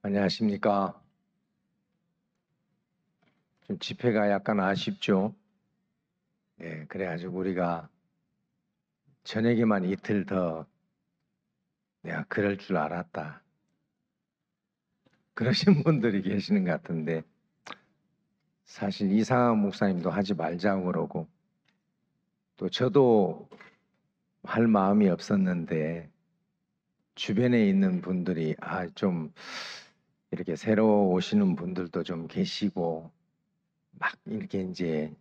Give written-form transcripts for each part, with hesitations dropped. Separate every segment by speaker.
Speaker 1: 안녕하십니까. 좀 집회가 약간 아쉽죠. 그래가지고 우리가 저녁에만 이틀 더 내가 그럴 줄 알았다. 그러신 분들이 계시는 것 같은데 사실 이상한 목사님도 하지 말자고 그러고 또 저도 할 마음이 없었는데 주변에 있는 분들이 좀 이렇게 새로 오시는 분들도 좀 계시고 막 이렇게 이제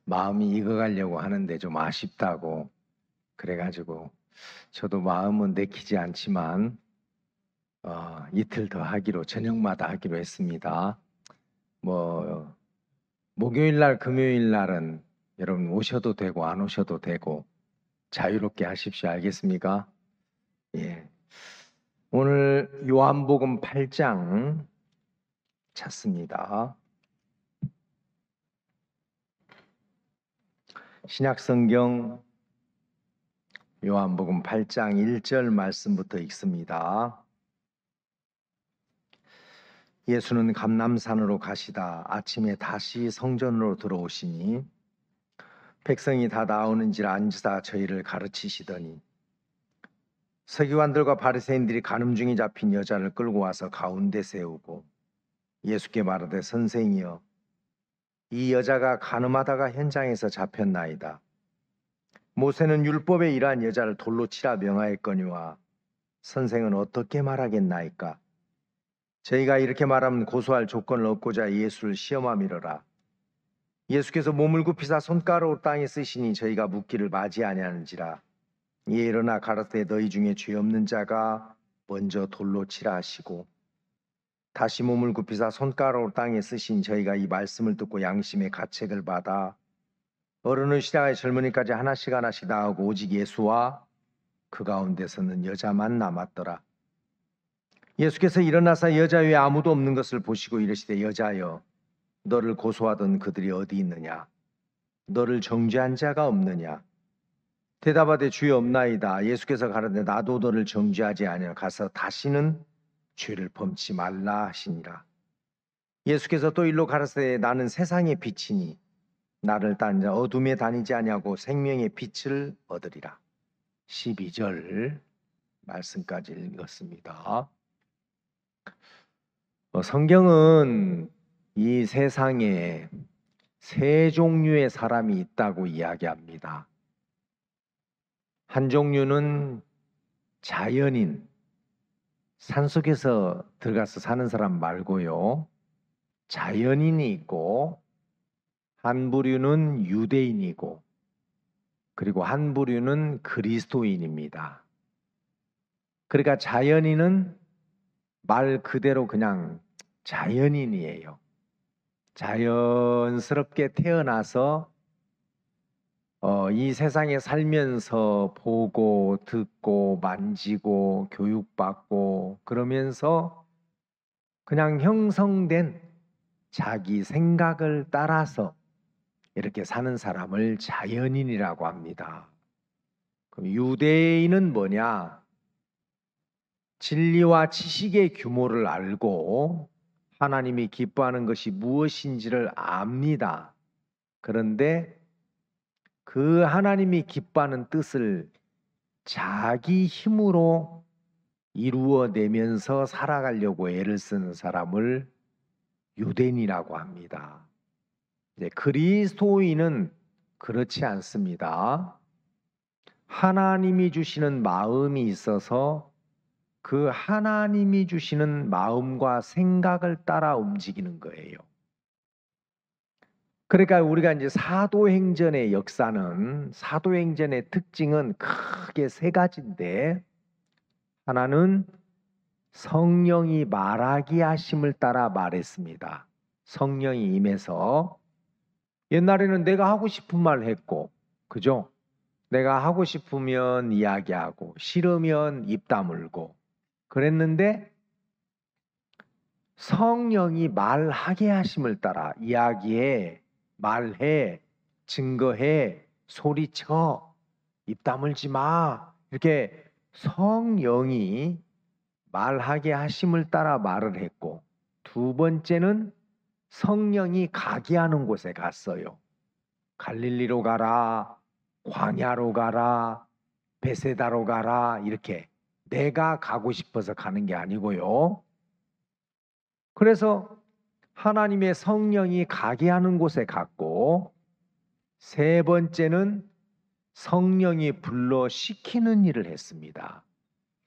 Speaker 1: 마음이 익어가려고 하는데 좀 아쉽다고 그래가지고 저도 마음은 내키지 않지만 이틀 더 하기로 저녁마다 하기로 했습니다. 뭐 목요일 날 금요일 날은 여러분 오셔도 되고 안 오셔도 되고 자유롭게 하십시오. 알겠습니까? 예. 오늘 요한복음 8장 찾습니다. 신약성경 요한복음 8장 1절 말씀부터 읽습니다. 예수는 감람산으로 가시다 아침에 다시 성전으로 들어오시니 백성이 다 나오는지라 앉으사 저희를 가르치시더니 서기관들과 바리새인들이 간음중에 잡힌 여자를 끌고 와서 가운데 세우고 예수께 말하되 선생이여 이 여자가 간음하다가 현장에서 잡혔나이다. 모세는 율법에 이러한 여자를 돌로 치라 명하였거니와 선생은 어떻게 말하겠나이까? 저희가 이렇게 말하면 고소할 조건을 얻고자 예수를 시험함이로라. 예수께서 몸을 굽히사 손가락으로 땅에 쓰시니 저희가 묻기를 맞이 아니하는지라. 이에 일어나 가라사대 너희 중에 죄 없는 자가 먼저 돌로 치라 하시고 다시 몸을 굽히사 손가락으로 땅에 쓰신 저희가 이 말씀을 듣고 양심의 가책을 받아 어른의 시작하여 젊은이까지 하나씩 하나씩 나오고 오직 예수와 그 가운데 서는 여자만 남았더라. 예수께서 일어나서 여자 외에 아무도 없는 것을 보시고 이르시되 여자여 너를 고소하던 그들이 어디 있느냐? 너를 정죄한 자가 없느냐? 대답하되 주여 없나이다. 예수께서 가라사대 나도 너를 정죄하지 아니하여 가서 다시는 죄를 범치 말라 하시니라. 예수께서 또 일로 가라사대 나는 세상의 빛이니 나를 따른 자 어둠에 다니지 아니하고 생명의 빛을 얻으리라. 12절 말씀까지 읽었습니다. 성경은 이 세상에 세 종류의 사람이 있다고 이야기합니다. 한 종류는 자연인, 산속에서 들어가서 사는 사람 말고요. 자연인이 있고 한 부류는 유대인이고 그리고 한 부류는 그리스도인입니다. 그러니까 자연인은 말 그대로 그냥 자연인이에요. 자연스럽게 태어나서 이 세상에 살면서 보고 듣고 만지고 교육받고 그러면서 그냥 형성된 자기 생각을 따라서 이렇게 사는 사람을 자연인이라고 합니다. 그럼 유대인은 뭐냐? 진리와 지식의 규모를 알고 하나님이 기뻐하는 것이 무엇인지를 압니다. 그런데 그 하나님이 기뻐하는 뜻을 자기 힘으로 이루어내면서 살아가려고 애를 쓰는 사람을 유대인이라고 합니다. 이제 그리스도인은 그렇지 않습니다. 하나님이 주시는 마음이 있어서 그 하나님이 주시는 마음과 생각을 따라 움직이는 거예요. 그러니까 우리가 이제 사도행전의 역사는 사도행전의 특징은 크게 세 가지인데 하나는 성령이 말하게 하심을 따라 말했습니다. 성령이 임해서 옛날에는 내가 하고 싶은 말 했고 그죠? 내가 하고 싶으면 이야기하고 싫으면 입 다물고 그랬는데 성령이 말하게 하심을 따라 이야기해, 말해, 증거해, 소리쳐, 입 다물지 마. 이렇게 성령이 말하게 하심을 따라 말을 했고, 두 번째는 성령이 가게 하는 곳에 갔어요. 갈릴리로 가라, 광야로 가라, 베세다로 가라, 이렇게 내가 가고 싶어서 가는 게 아니고요. 그래서 하나님의 성령이 가게 하는 곳에 갔고, 세 번째는 성령이 불러 시키는 일을 했습니다.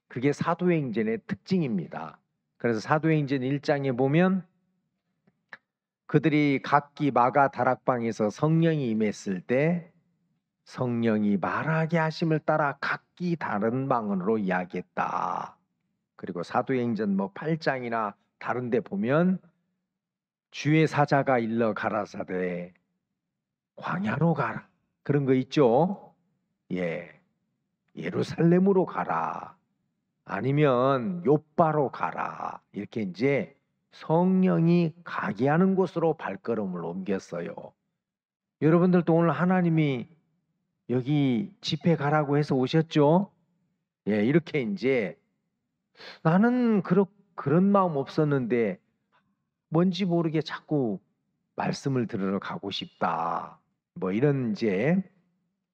Speaker 1: 그게 사도행전의 특징입니다. 그래서 사도행전 1장에 보면 그들이 각기 마가 다락방에서 성령이 임했을 때 성령이 말하게 하심을 따라 각기 다른 방언으로 이야기했다. 그리고 사도행전 8장이나 다른 데 보면 주의 사자가 일러 가라사대 광야로 가라, 그런 거 있죠. 예루살렘으로 가라, 아니면 요바로 가라, 이렇게 이제 성령이 가게 하는 곳으로 발걸음을 옮겼어요. 여러분들도 오늘 하나님이 여기 집회 가라고 해서 오셨죠? 이렇게 이제 나는 그런 마음 없었는데 뭔지 모르게 자꾸 말씀을 들으러 가고 싶다, 이런 이제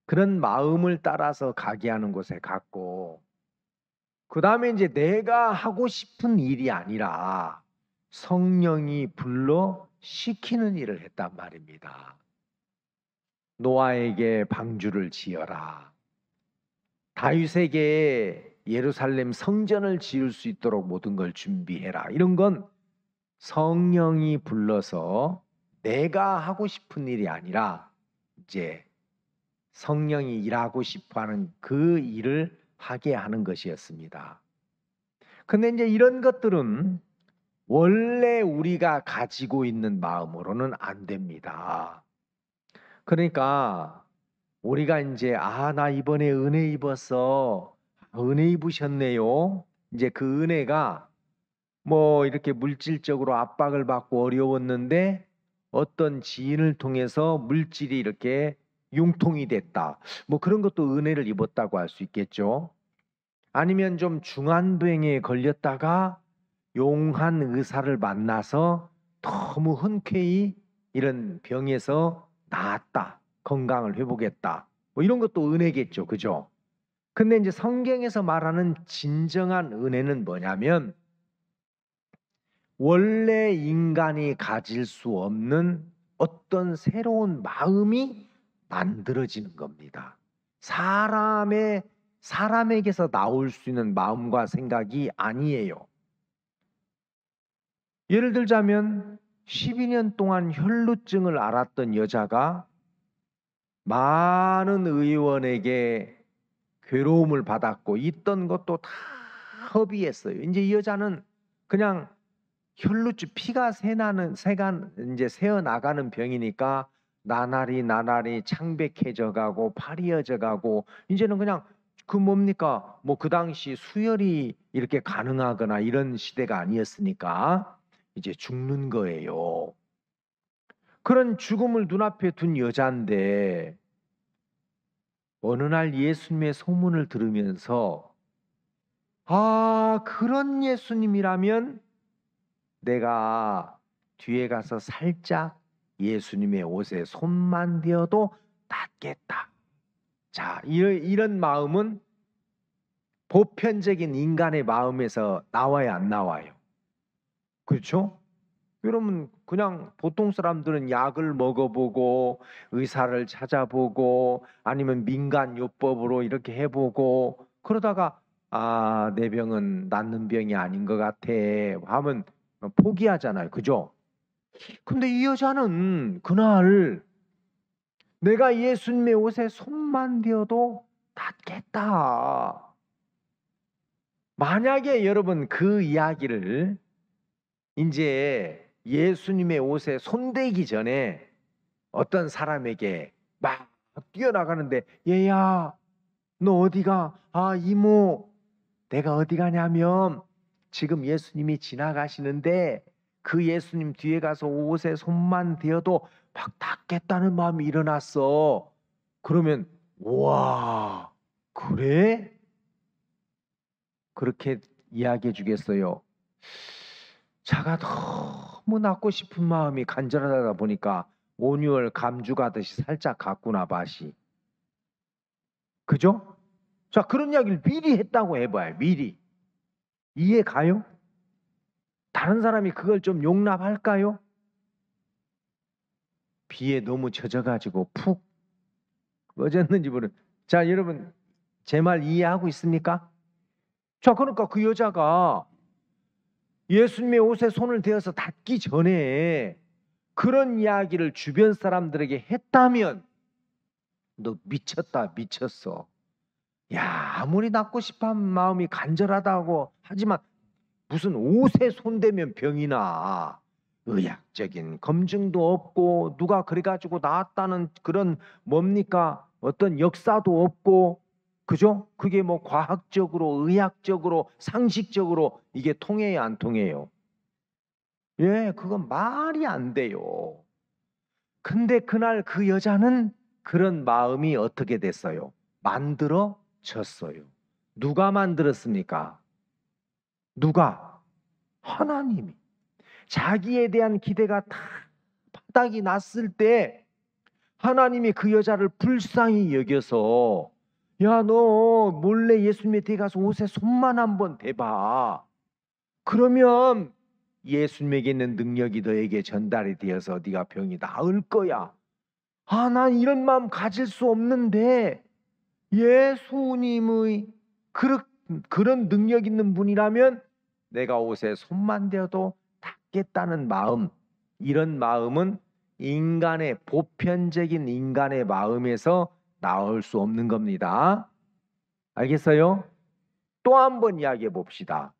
Speaker 1: 그런 마음을 따라서 가게 하는 곳에 갔고, 그 다음에 이제 내가 하고 싶은 일이 아니라 성령이 불러 시키는 일을 했단 말입니다. 노아에게 방주를 지어라, 다윗에게 예루살렘 성전을 지을 수 있도록 모든 걸 준비해라, 이런 건 성령이 불러서 내가 하고 싶은 일이 아니라 이제 성령이 일하고 싶어하는 그 일을 하게 하는 것이었습니다. 근데 이제 이런 것들은 원래 우리가 가지고 있는 마음으로는 안 됩니다. 그러니까 우리가 이제 나 이번에 은혜 입었어, 은혜 입으셨네요. 이제 그 은혜가 이렇게 물질적으로 압박을 받고 어려웠는데 어떤 지인을 통해서 물질이 이렇게 융통이 됐다, 그런 것도 은혜를 입었다고 할 수 있겠죠. 아니면 좀 중환병에 걸렸다가 용한 의사를 만나서 너무 흔쾌히 이런 병에서 나았다, 건강을 회복했다, 이런 것도 은혜겠죠, 그죠? 근데 이제 성경에서 말하는 진정한 은혜는 뭐냐면 원래 인간이 가질 수 없는 어떤 새로운 마음이 만들어지는 겁니다. 사람에게서 나올 수 있는 마음과 생각이 아니에요. 예를 들자면 12년 동안 혈루증을 앓았던 여자가 많은 의원에게 괴로움을 받았고 있던 것도 다 허비했어요. 이제 이 여자는 그냥 혈루증, 피가 이제 새어 나가는 병이니까 나날이 창백해져 가고 파리어져 가고, 이제는 그냥 그 당시 수혈이 이렇게 가능하거나 이런 시대가 아니었으니까 이제 죽는 거예요. 그런 죽음을 눈앞에 둔 여자인데 어느 날 예수님의 소문을 들으면서 그런 예수님이라면 내가 뒤에 가서 살짝 예수님의 옷에 손만 대어도 낫겠다. 자, 이런 마음은 보편적인 인간의 마음에서 나와야 안 나와요? 그렇죠? 여러분, 그냥 보통 사람들은 약을 먹어보고 의사를 찾아보고 아니면 민간요법으로 이렇게 해보고 그러다가 내 병은 낫는 병이 아닌 것 같아 하면 포기하잖아요, 그죠? 근데 이 여자는 그날 내가 예수님의 옷에 손만 대어도 낫겠다. 만약에 여러분 그 이야기를 이제 예수님의 옷에 손대기 전에 어떤 사람에게 막 뛰어나가는데, 얘야 너 어디가? 이모 내가 어디 가냐면 지금 예수님이 지나가시는데 그 예수님 뒤에 가서 옷에 손만 대어도 막 닿겠다는 마음이 일어났어. 그러면 와, 그래? 그렇게 이야기해 주겠어요. 자가 너무 낳고 싶은 마음이 간절하다 보니까 온유월 감주 가듯이 살짝 갔구나 밭이. 그죠? 자, 그런 이야기를 미리 했다고 해봐요. 미리. 이해 가요? 다른 사람이 그걸 좀 용납할까요? 비에 너무 젖어가지고 푹 꺼졌는지 모르. 자, 여러분 제 말 이해하고 있습니까? 자, 그러니까 그 여자가 예수님의 옷에 손을 대어서 닿기 전에 그런 이야기를 주변 사람들에게 했다면 너 미쳤다, 미쳤어. 야, 아무리 낳고 싶은 마음이 간절하다고 하지만 무슨 옷에 손대면 병이 나. 의학적인 검증도 없고 누가 그래가지고 나았다는 그런 뭡니까? 어떤 역사도 없고, 그죠? 그게 뭐 과학적으로, 의학적으로, 상식적으로 이게 통해야 안 통해요? 예, 그건 말이 안 돼요. 근데 그날 그 여자는 그런 마음이 어떻게 됐어요? 만들어졌어요. 누가 만들었습니까? 누가? 하나님이. 자기에 대한 기대가 다 바닥이 났을 때 하나님이 그 여자를 불쌍히 여겨서 야, 너 몰래 예수님의 뒤에 가서 옷에 손만 한번 대봐. 그러면 예수님에게 있는 능력이 너에게 전달이 되어서 네가 병이 나을 거야. 아, 난 이런 마음 가질 수 없는데 예수님의 그런 능력 있는 분이라면 내가 옷에 손만 대어도 닿겠다는 마음, 이런 마음은 인간의 보편적인 인간의 마음에서 나올 수 없는 겁니다. 알겠어요? 또 한 번 이야기해 봅시다.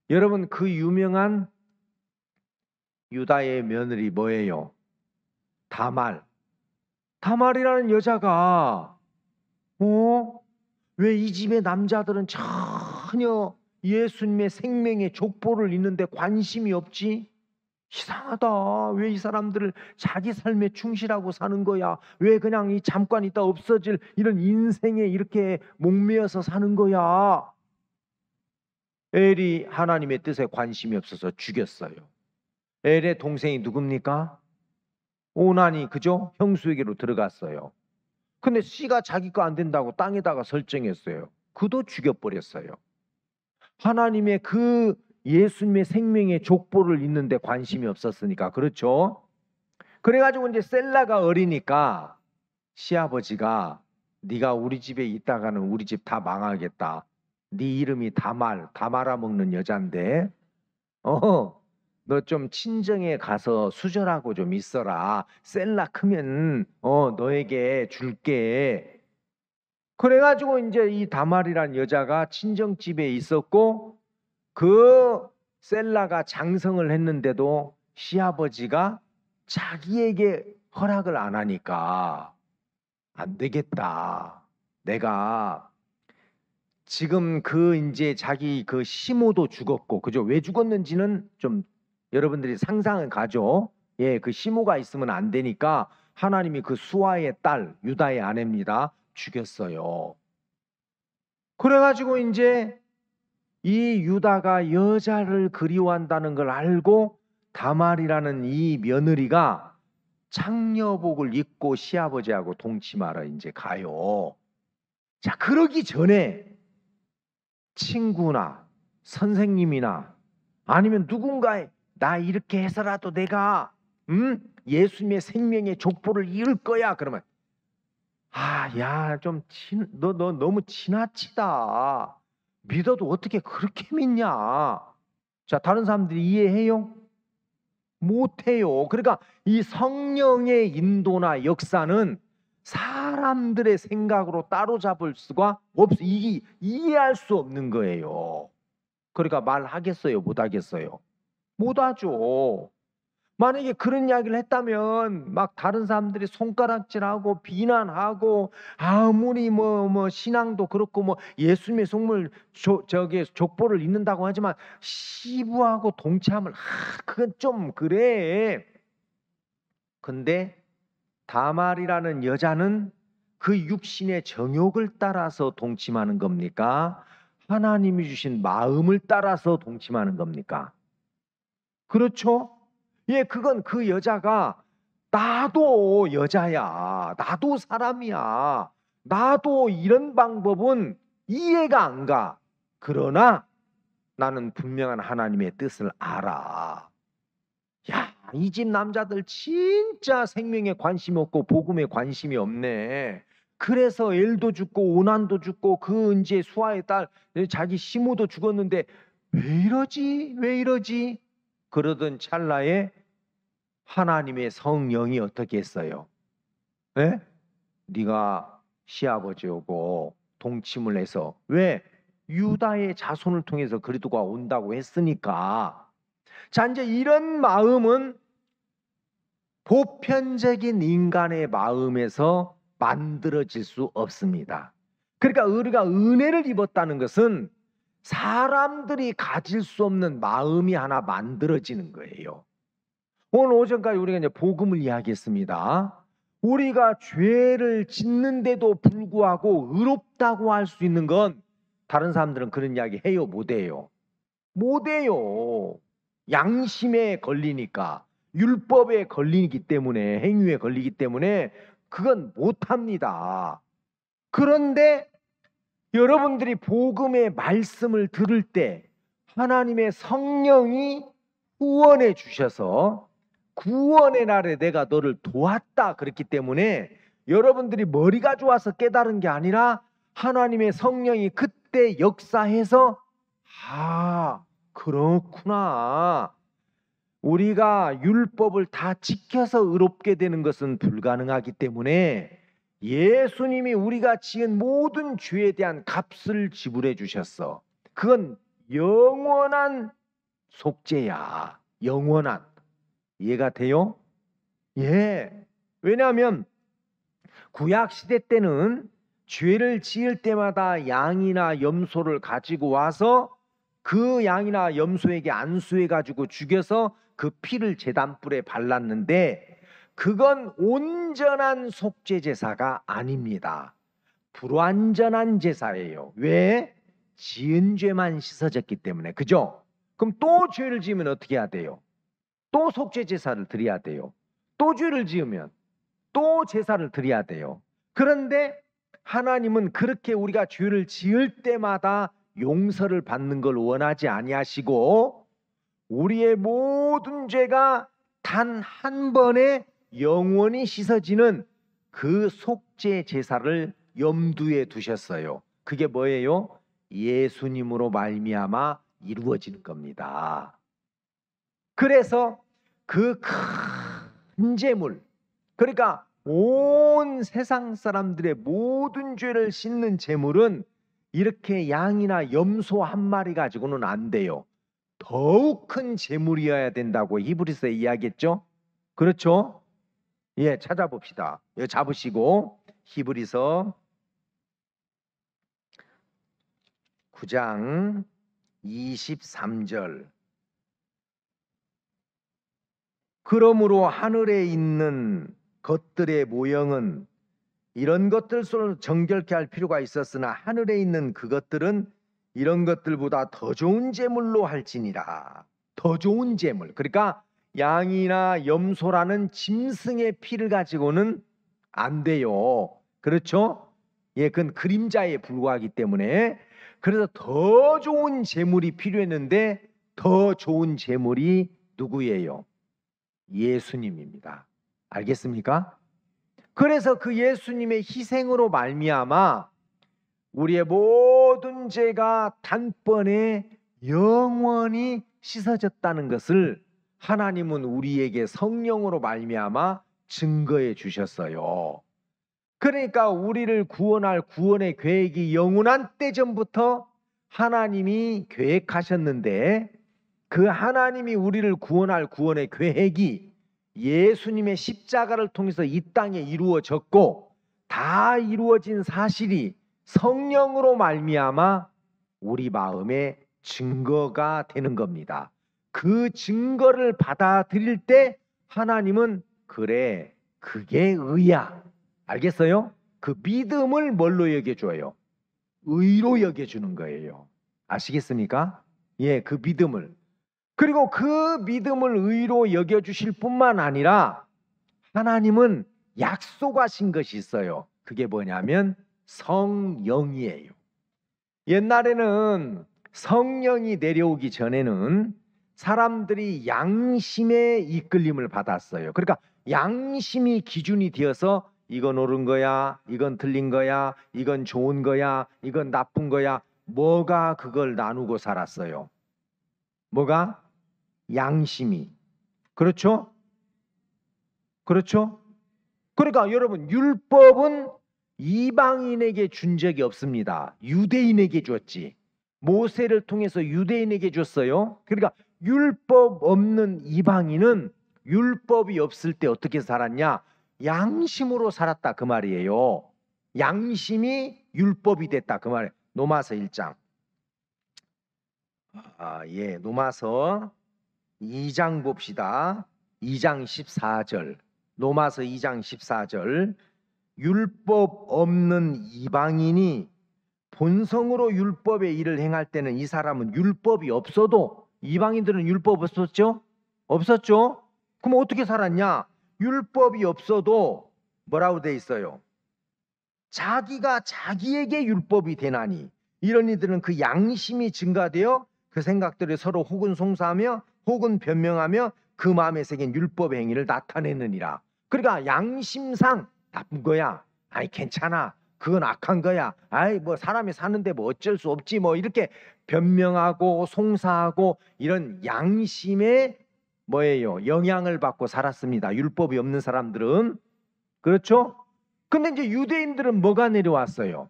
Speaker 1: 여러분, 그 유명한 유다의 며느리 뭐예요? 다말. 다말이라는 여자가 왜 이 집의 남자들은 전혀 예수님의 생명의 족보를 잇는데 관심이 없지? 이상하다. 왜 이 사람들을 자기 삶에 충실하고 사는 거야? 왜 그냥 이 잠깐 있다 없어질 이런 인생에 이렇게 목매어서 사는 거야? 엘이 하나님의 뜻에 관심이 없어서 죽였어요. 엘의 동생이 누굽니까? 오난이, 그죠? 형수에게로 들어갔어요. 근데 씨가 자기 거 안 된다고 땅에다가 설정했어요. 그도 죽여버렸어요. 하나님의 그 예수님의 생명의 족보를 잇는데 관심이 없었으니까. 그렇죠? 그래가지고 이제 셀라가 어리니까 시아버지가 네가 우리 집에 있다가는 우리 집 다 망하겠다. 네 이름이 다 말아먹는 여잔데 너 좀 친정에 가서 수절하고 좀 있어라. 셀라 크면 너에게 줄게. 그래가지고 이제 이 다말이란 여자가 친정집에 있었고 그 셀라가 장성을 했는데도 시아버지가 자기에게 허락을 안 하니까 안 되겠다. 내가 지금 그 이제 자기 그 시모도 죽었고, 그죠? 왜 죽었는지는 좀 여러분들이 상상은 가죠. 예, 그 시모가 있으면 안 되니까 하나님이 그 수아의 딸 유다의 아내입니다. 죽였어요. 그래가지고 이제 이 유다가 여자를 그리워한다는 걸 알고 다말이라는 이 며느리가 창녀복을 입고 시아버지하고 동침하러 이제 가요. 자, 그러기 전에 친구나 선생님이나 아니면 누군가의 나 이렇게 해서라도 내가 예수님의 생명의 족보를 이룰 거야. 그러면 야, 너 너무 지나치다. 믿어도 어떻게 그렇게 믿냐? 자, 다른 사람들이 이해해요? 못해요. 그러니까 이 성령의 인도나 역사는 사람들의 생각으로 따로잡을 수가 이해할 수 없는 거예요. 그러니까 말하겠어요? 못하겠어요? 못하죠. 만약에 그런 이야기를 했다면 막 다른 사람들이 손가락질하고 비난하고 아무리 뭐 신앙도 그렇고 뭐 예수님의 속물 족보를 읽는다고 하지만 시부하고 동참을 그건 좀 그래. 근데 다말이라는 여자는 그 육신의 정욕을 따라서 동침하는 겁니까? 하나님이 주신 마음을 따라서 동침하는 겁니까? 그렇죠? 예, 그건 그 여자가 나도 여자야, 나도 사람이야, 나도 이런 방법은 이해가 안 가. 그러나 나는 분명한 하나님의 뜻을 알아. 야, 이 집 남자들 진짜 생명에 관심이 없고 복음에 관심이 없네. 그래서 엘도 죽고 오난도 죽고 그 이제 수아의 딸 자기 시모도 죽었는데 왜 이러지? 왜 이러지? 그러던 찰나에 하나님의 성령이 어떻게 했어요? 예? 네가 시아버지오고 동침을 해서 왜? 유다의 자손을 통해서 그리스도가 온다고 했으니까. 자, 이제 이런 마음은 보편적인 인간의 마음에서 만들어질 수 없습니다. 그러니까 우리가 은혜를 입었다는 것은 사람들이 가질 수 없는 마음이 하나 만들어지는 거예요. 오늘 오전까지 우리가 이제 복음을 이야기했습니다. 우리가 죄를 짓는데도 불구하고 의롭다고 할 수 있는 건 다른 사람들은 그런 이야기 해요? 못 해요? 못 해요. 양심에 걸리니까, 율법에 걸리기 때문에, 행위에 걸리기 때문에 그건 못합니다. 그런데 여러분들이 복음의 말씀을 들을 때 하나님의 성령이 후원해 주셔서 구원의 날에 내가 너를 도왔다 그랬기 때문에 여러분들이 머리가 좋아서 깨달은 게 아니라 하나님의 성령이 그때 역사해서 아, 그렇구나. 우리가 율법을 다 지켜서 의롭게 되는 것은 불가능하기 때문에 예수님이 우리가 지은 모든 죄에 대한 값을 지불해 주셨어. 그건 영원한 속죄야. 영원한. 이해가 돼요? 예. 왜냐하면 구약 시대 때는 죄를 지을 때마다 양이나 염소를 가지고 와서 그 양이나 염소에게 안수해 가지고 죽여서 그 피를 제단불에 발랐는데 그건 온전한 속죄 제사가 아닙니다. 불완전한 제사예요. 왜? 지은 죄만 씻어졌기 때문에. 그죠? 그럼 또 죄를 지으면 어떻게 해야 돼요? 또 속죄 제사를 드려야 돼요. 또 죄를 지으면 또 제사를 드려야 돼요. 그런데 하나님은 그렇게 우리가 죄를 지을 때마다 용서를 받는 걸 원하지 아니하시고 우리의 모든 죄가 단 한 번에 영원히 씻어지는 그 속죄 제사를 염두에 두셨어요. 그게 뭐예요? 예수님으로 말미암아 이루어지는 겁니다. 그래서 그 큰 제물, 그러니까 온 세상 사람들의 모든 죄를 씻는 제물은 이렇게 양이나 염소 한 마리 가지고는 안 돼요. 더욱 큰 제물이어야 된다고 히브리서에 이야기했죠. 그렇죠? 예, 찾아봅시다. 여기 잡으시고 히브리서 9장 23절. 그러므로 하늘에 있는 것들의 모형은 이런 것들로 정결케 할 필요가 있었으나 하늘에 있는 그것들은 이런 것들보다 더 좋은 제물로 할지니라. 더 좋은 제물. 그러니까 양이나 염소라는 짐승의 피를 가지고는 안 돼요. 그렇죠? 예, 그건 그림자에 불과하기 때문에. 그래서 더 좋은 제물이 필요했는데 더 좋은 제물이 누구예요? 예수님입니다. 알겠습니까? 그래서 그 예수님의 희생으로 말미암아 우리의 모든 죄가 단번에 영원히 씻어졌다는 것을 하나님은 우리에게 성령으로 말미암아 증거해 주셨어요. 그러니까 우리를 구원할 구원의 계획이 영원한 때 전부터 하나님이 계획하셨는데 그 하나님이 우리를 구원할 구원의 계획이 예수님의 십자가를 통해서 이 땅에 이루어졌고 다 이루어진 사실이 성령으로 말미암아 우리 마음에 증거가 되는 겁니다. 그 증거를 받아들일 때 하나님은 그래, 그게 의야. 알겠어요? 그 믿음을 뭘로 여겨줘요? 의로 여겨주는 거예요. 아시겠습니까? 예, 그 믿음을. 그리고 그 믿음을 의로 여겨주실 뿐만 아니라 하나님은 약속하신 것이 있어요. 그게 뭐냐면 성령이에요. 옛날에는 성령이 내려오기 전에는 사람들이 양심의 이끌림을 받았어요. 그러니까 양심이 기준이 되어서 이건 옳은 거야, 이건 틀린 거야, 이건 좋은 거야, 이건 나쁜 거야. 뭐가 그걸 나누고 살았어요? 뭐가? 양심이. 그렇죠? 그렇죠? 그러니까 여러분, 율법은 이방인에게 준 적이 없습니다. 유대인에게 줬지. 모세를 통해서 유대인에게 줬어요. 그러니까 율법 없는 이방인은 율법이 없을 때 어떻게 살았냐? 양심으로 살았다 그 말이에요. 양심이 율법이 됐다 그 말이에요. 로마서 1장. 예, 로마서 2장 봅시다. 2장 14절. 로마서 2장 14절. 율법 없는 이방인이 본성으로 율법의 일을 행할 때는 이 사람은 율법이 없어도, 이방인들은 율법 없었죠? 없었죠? 그럼 어떻게 살았냐? 율법이 없어도 뭐라고 돼 있어요? 자기가 자기에게 율법이 되나니, 이런 이들은 그 양심이 증가되어 그 생각들을 서로 혹은 송사하며 혹은 변명하며 그 마음에 새긴 율법 행위를 나타내느니라. 그러니까 양심상 나쁜 거야, 아이 괜찮아, 그건 악한 거야, 아이 뭐 사람이 사는데 뭐 어쩔 수 없지, 뭐 이렇게 변명하고 송사하고 이런 양심에 뭐예요? 영향을 받고 살았습니다. 율법이 없는 사람들은. 그렇죠? 근데 이제 유대인들은 뭐가 내려왔어요?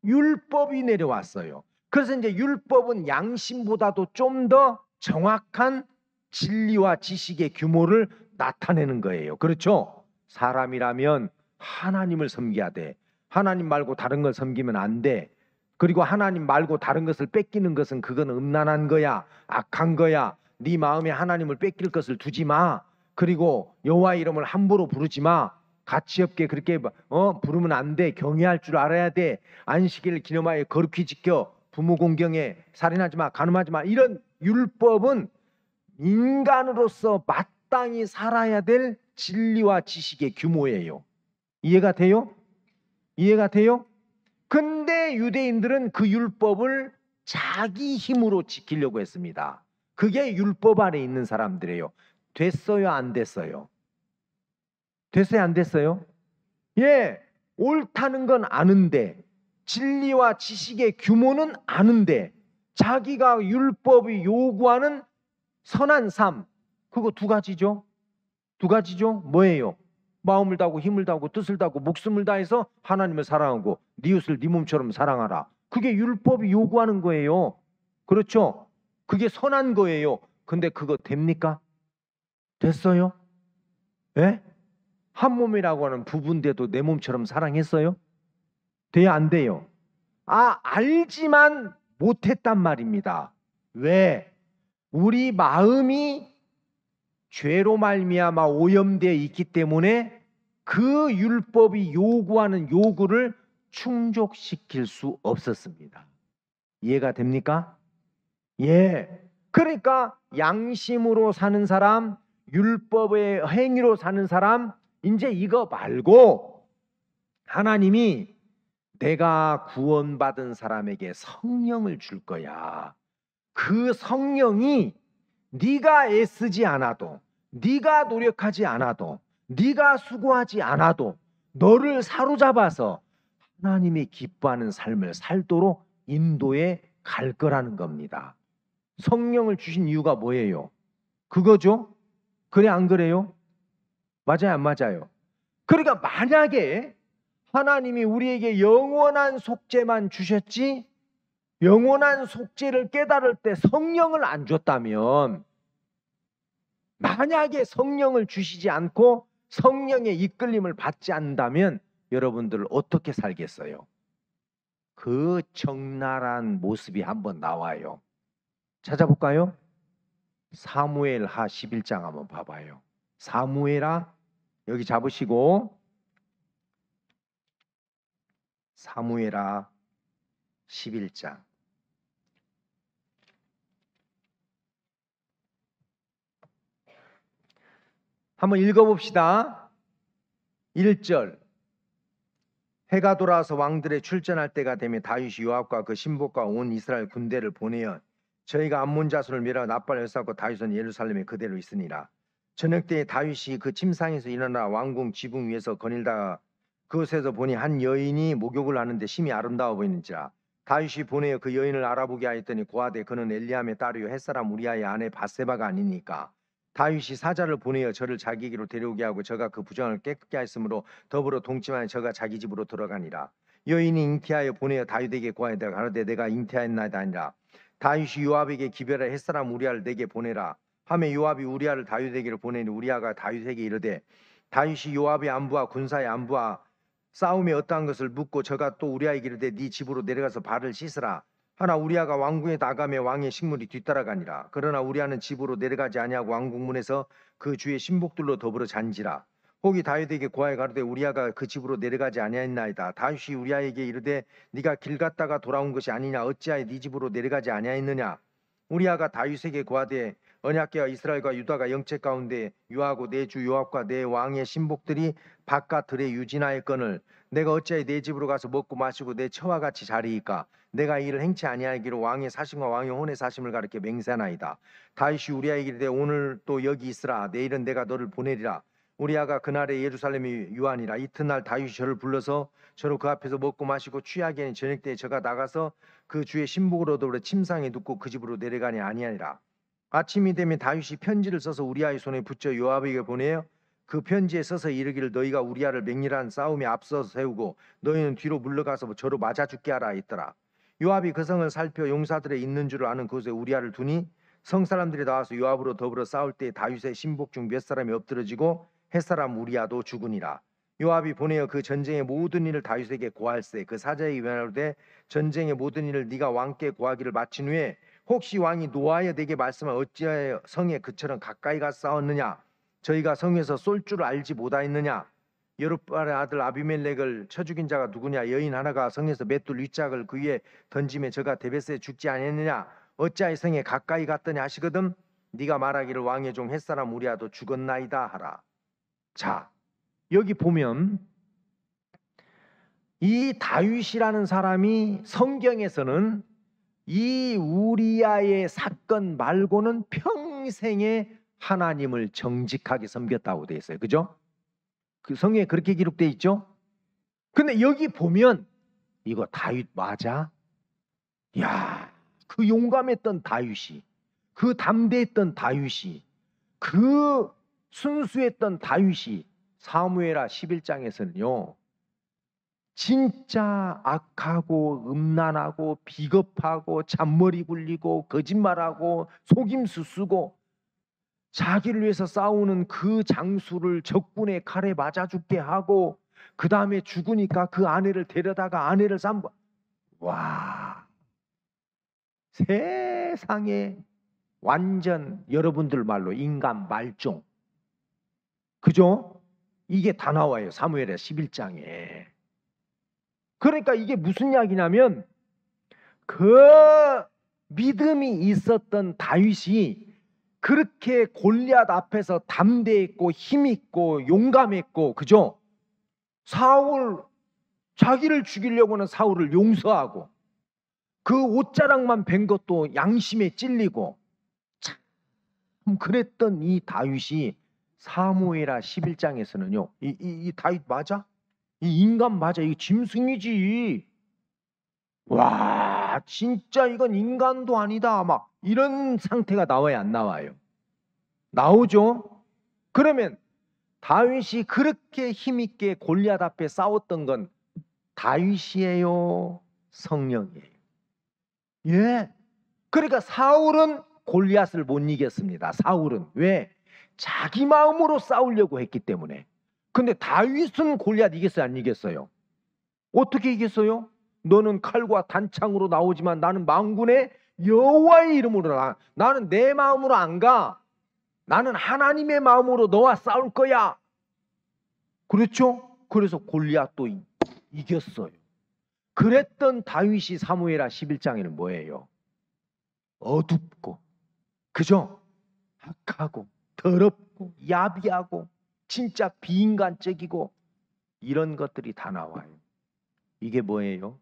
Speaker 1: 율법이 내려왔어요. 그래서 이제 율법은 양심보다도 좀 더 정확한 진리와 지식의 규모를 나타내는 거예요. 그렇죠? 사람이라면 하나님을 섬겨야 돼. 하나님 말고 다른 걸 섬기면 안 돼. 그리고 하나님 말고 다른 것을 뺏기는 것은 그건 음란한 거야, 악한 거야. 네 마음에 하나님을 뺏길 것을 두지 마. 그리고 여호와 이름을 함부로 부르지 마. 가치 없게 그렇게 부르면 안 돼. 경외할 줄 알아야 돼. 안식일을 기념하여 거룩히 지켜. 부모 공경해. 살인하지 마. 간음하지 마. 이런 율법은 인간으로서 마땅히 살아야 될 진리와 지식의 규모예요. 이해가 돼요? 이해가 돼요? 근데 유대인들은 그 율법을 자기 힘으로 지키려고 했습니다. 그게 율법 안에 있는 사람들이에요. 됐어요? 안 됐어요? 됐어요? 안 됐어요? 예, 옳다는 건 아는데, 진리와 지식의 규모는 아는데, 자기가 율법이 요구하는 선한 삶, 그거 두 가지죠. 두 가지죠. 뭐예요? 마음을 다하고 힘을 다하고 뜻을 다하고 목숨을 다해서 하나님을 사랑하고 네 이웃을 네 몸처럼 사랑하라. 그게 율법이 요구하는 거예요. 그렇죠? 그게 선한 거예요. 근데 그거 됩니까? 됐어요? 예? 한 몸이라고 하는 부부인데도 내 몸처럼 사랑했어요? 돼야 안 돼요? 알지만 못했단 말입니다. 왜? 우리 마음이 죄로 말미암아 오염되어 있기 때문에 그 율법이 요구하는 요구를 충족시킬 수 없었습니다. 이해가 됩니까? 예. 그러니까 양심으로 사는 사람, 율법의 행위로 사는 사람, 이제 이거 말고 하나님이 내가 구원받은 사람에게 성령을 줄 거야. 그 성령이 네가 애쓰지 않아도, 네가 노력하지 않아도, 네가 수고하지 않아도 너를 사로잡아서 하나님이 기뻐하는 삶을 살도록 인도해 갈 거라는 겁니다. 성령을 주신 이유가 뭐예요? 그거죠? 그래 안 그래요? 맞아요 안 맞아요? 그러니까 만약에 하나님이 우리에게 영원한 속죄만 주셨지 영원한 속죄를 깨달을 때 성령을 안 줬다면, 만약에 성령을 주시지 않고 성령의 이끌림을 받지 않는다면 여러분들 어떻게 살겠어요? 그 적나라한 모습이 한번 나와요. 찾아볼까요? 사무엘하 11장 한번 봐봐요. 사무엘하 여기 잡으시고 사무엘하 11장 한번 읽어봅시다. 1절. 해가 돌아와서 왕들의 출전할 때가 되면 다윗이 요압과 그 신복과 온 이스라엘 군대를 보내어 저희가 암몬 자손을 멸하고 나팔을 휘사고 다윗은 예루살렘에 그대로 있으니라. 저녁 때에 다윗이 그 침상에서 일어나 왕궁 지붕 위에서 거닐다가 그곳에서 보니 한 여인이 목욕을 하는데 심히 아름다워 보이는지라. 다윗이 보내어 그 여인을 알아보게 하였더니 고하되 그는 엘리암의 딸이요 햇사람 우리아의 아내 바세바가 아니니까. 다윗이 사자를 보내어 저를 자기에게로 데려오게 하고 저가 그 부정을 깨끗게 하였으므로 더불어 동침하여 저가 자기 집으로 돌아가니라. 여인이 잉태하여 보내어 다윗에게 고하되 가로되 내가 잉태하였나이다 아니라. 다윗이 요압에게 기별하여 햇사람 우리아를 내게 보내라 하매 요압이 우리아를 다윗에게로 보내니 우리아가 다윗에게 이르되 다윗이 요압의 안부와 군사의 안부와 싸움에 어떠한 것을 묻고 저가 또 우리아에게 이르되 네 집으로 내려가서 발을 씻으라 하나 우리아가 왕궁에 나가며 왕의 식물이 뒤따라가니라. 그러나 우리아는 집으로 내려가지 아니하고 왕궁문에서 그 주의 신복들로 더불어 잔지라. 혹이 다윗에게 고하여 가로되 우리아가 그 집으로 내려가지 아니하였나이다. 다윗이 우리아에게 이르되 네가 길 갔다가 돌아온 것이 아니냐 어찌하여 네 집으로 내려가지 아니하였느냐. 우리아가 다윗에게 고하되 언약궤와 이스라엘과 유다가 영체 가운데 유하고 내 주 요압과 내 왕의 신복들이 바깥 들에 유진하였거늘 내가 어찌하여 내 집으로 가서 먹고 마시고 내 처와 같이 자리이까. 내가 이 일을 행치 아니하기로 왕의 사심과 왕의 혼의 사심을 가르쳐 맹세하나이다. 다윗이 우리아에게 이르되 오늘 또 여기 있으라. 내일은 내가 너를 보내리라. 우리아가 그날에 예루살렘이 유하니라. 이튿날 다윗이 저를 불러서 저로 그 앞에서 먹고 마시고 취하게 하니 저녁 때에 저가 나가서 그 주의 신복으로 더불어 침상에 눕고 그 집으로 내려가니 아니하니라. 아침이 되면 다윗이 편지를 써서 우리아의 손에 붙여 요압에게 보내어 그 편지에 써서 이르기를 너희가 우리아를 맹렬한 싸움에 앞서 세우고 너희는 뒤로 물러가서 저로 맞아 죽게 하라 했더라. 요압이 그 성을 살펴 용사들의 있는 줄 아는 그곳에 우리아를 두니 성 사람들이 나와서 요압으로 더불어 싸울 때 다윗의 신복 중 몇 사람이 엎드러지고 햇사람 우리아도 죽으니라. 요압이 보내어 그 전쟁의 모든 일을 다윗에게 고할세. 그 사자에게 말하되 전쟁의 모든 일을 네가 왕께 고하기를 마친 후에 혹시 왕이 노하여 내게 말씀하 어찌하여 성에 그처럼 가까이 가 싸웠느냐. 저희가 성에서 쏠 줄 알지 못하였느냐. 여룻발의 아들 아비멜렉을 쳐 죽인 자가 누구냐. 여인 하나가 성에서 맷돌 윗짝을 그 위에 던짐에 저가 데벳에 죽지 아니했느냐. 어찌하여 성에 가까이 갔더냐 하시거든. 네가 말하기를 왕의 종 햇사람 우리아도 죽었나이다 하라. 자, 여기 보면 이 다윗이라는 사람이 성경에서는 이 우리아의 사건 말고는 평생에 하나님을 정직하게 섬겼다고 되어 있어요. 그죠? 그 성경에 그렇게 기록되어 있죠? 근데 여기 보면 이거 다윗 맞아? 야, 그 용감했던 다윗이, 그 담대했던 다윗이, 그 순수했던 다윗이 사무엘하 11장에서는요. 진짜 악하고 음란하고 비겁하고 잔머리 굴리고 거짓말하고 속임수 쓰고 자기를 위해서 싸우는 그 장수를 적군의 칼에 맞아 죽게 하고 그 다음에 죽으니까 그 아내를 데려다가 아내를 삼고 와 세상에 완전 여러분들 말로 인간 말종 그죠? 이게 다 나와요. 사무엘하 11장에. 그러니까 이게 무슨 이야기냐면 그 믿음이 있었던 다윗이 그렇게 골리앗 앞에서 담대했고 힘있고 용감했고 그죠? 사울 자기를 죽이려고 하는 사울을 용서하고 그 옷자락만 벤 것도 양심에 찔리고 참 그랬던 이 다윗이 사무엘하 11장에서는요. 이 다윗 맞아? 이 인간 맞아? 이거 짐승이지. 와 진짜 이건 인간도 아니다. 막 이런 상태가 나와야 안 나와요? 나오죠. 그러면 다윗이 그렇게 힘있게 골리앗 앞에 싸웠던 건 다윗이에요? 성령이에요? 예. 그러니까 사울은 골리앗을 못 이겼습니다. 사울은 왜? 자기 마음으로 싸우려고 했기 때문에. 근데 다윗은 골리앗 이겼어요? 안 이겼어요? 어떻게 이겼어요? 너는 칼과 단창으로 나오지만 나는 만군의 여호와의 이름으로 나는 내 마음으로 안 가. 나는 하나님의 마음으로 너와 싸울 거야. 그렇죠? 그래서 골리앗도 이겼어요. 그랬던 다윗이 사무엘하 11장에는 뭐예요? 어둡고 그죠? 악하고 더럽고 더럽고 야비하고 진짜 비인간적이고 이런 것들이 다 나와요. 이게 뭐예요?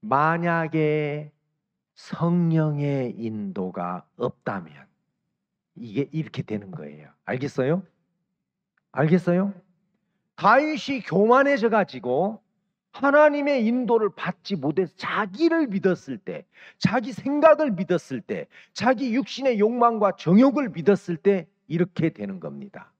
Speaker 1: 만약에 성령의 인도가 없다면 이게 이렇게 되는 거예요. 알겠어요? 알겠어요? 다윗이 교만해져 가지고 하나님의 인도를 받지 못해서 자기를 믿었을 때, 자기 생각을 믿었을 때, 자기 육신의 욕망과 정욕을 믿었을 때 이렇게 되는 겁니다.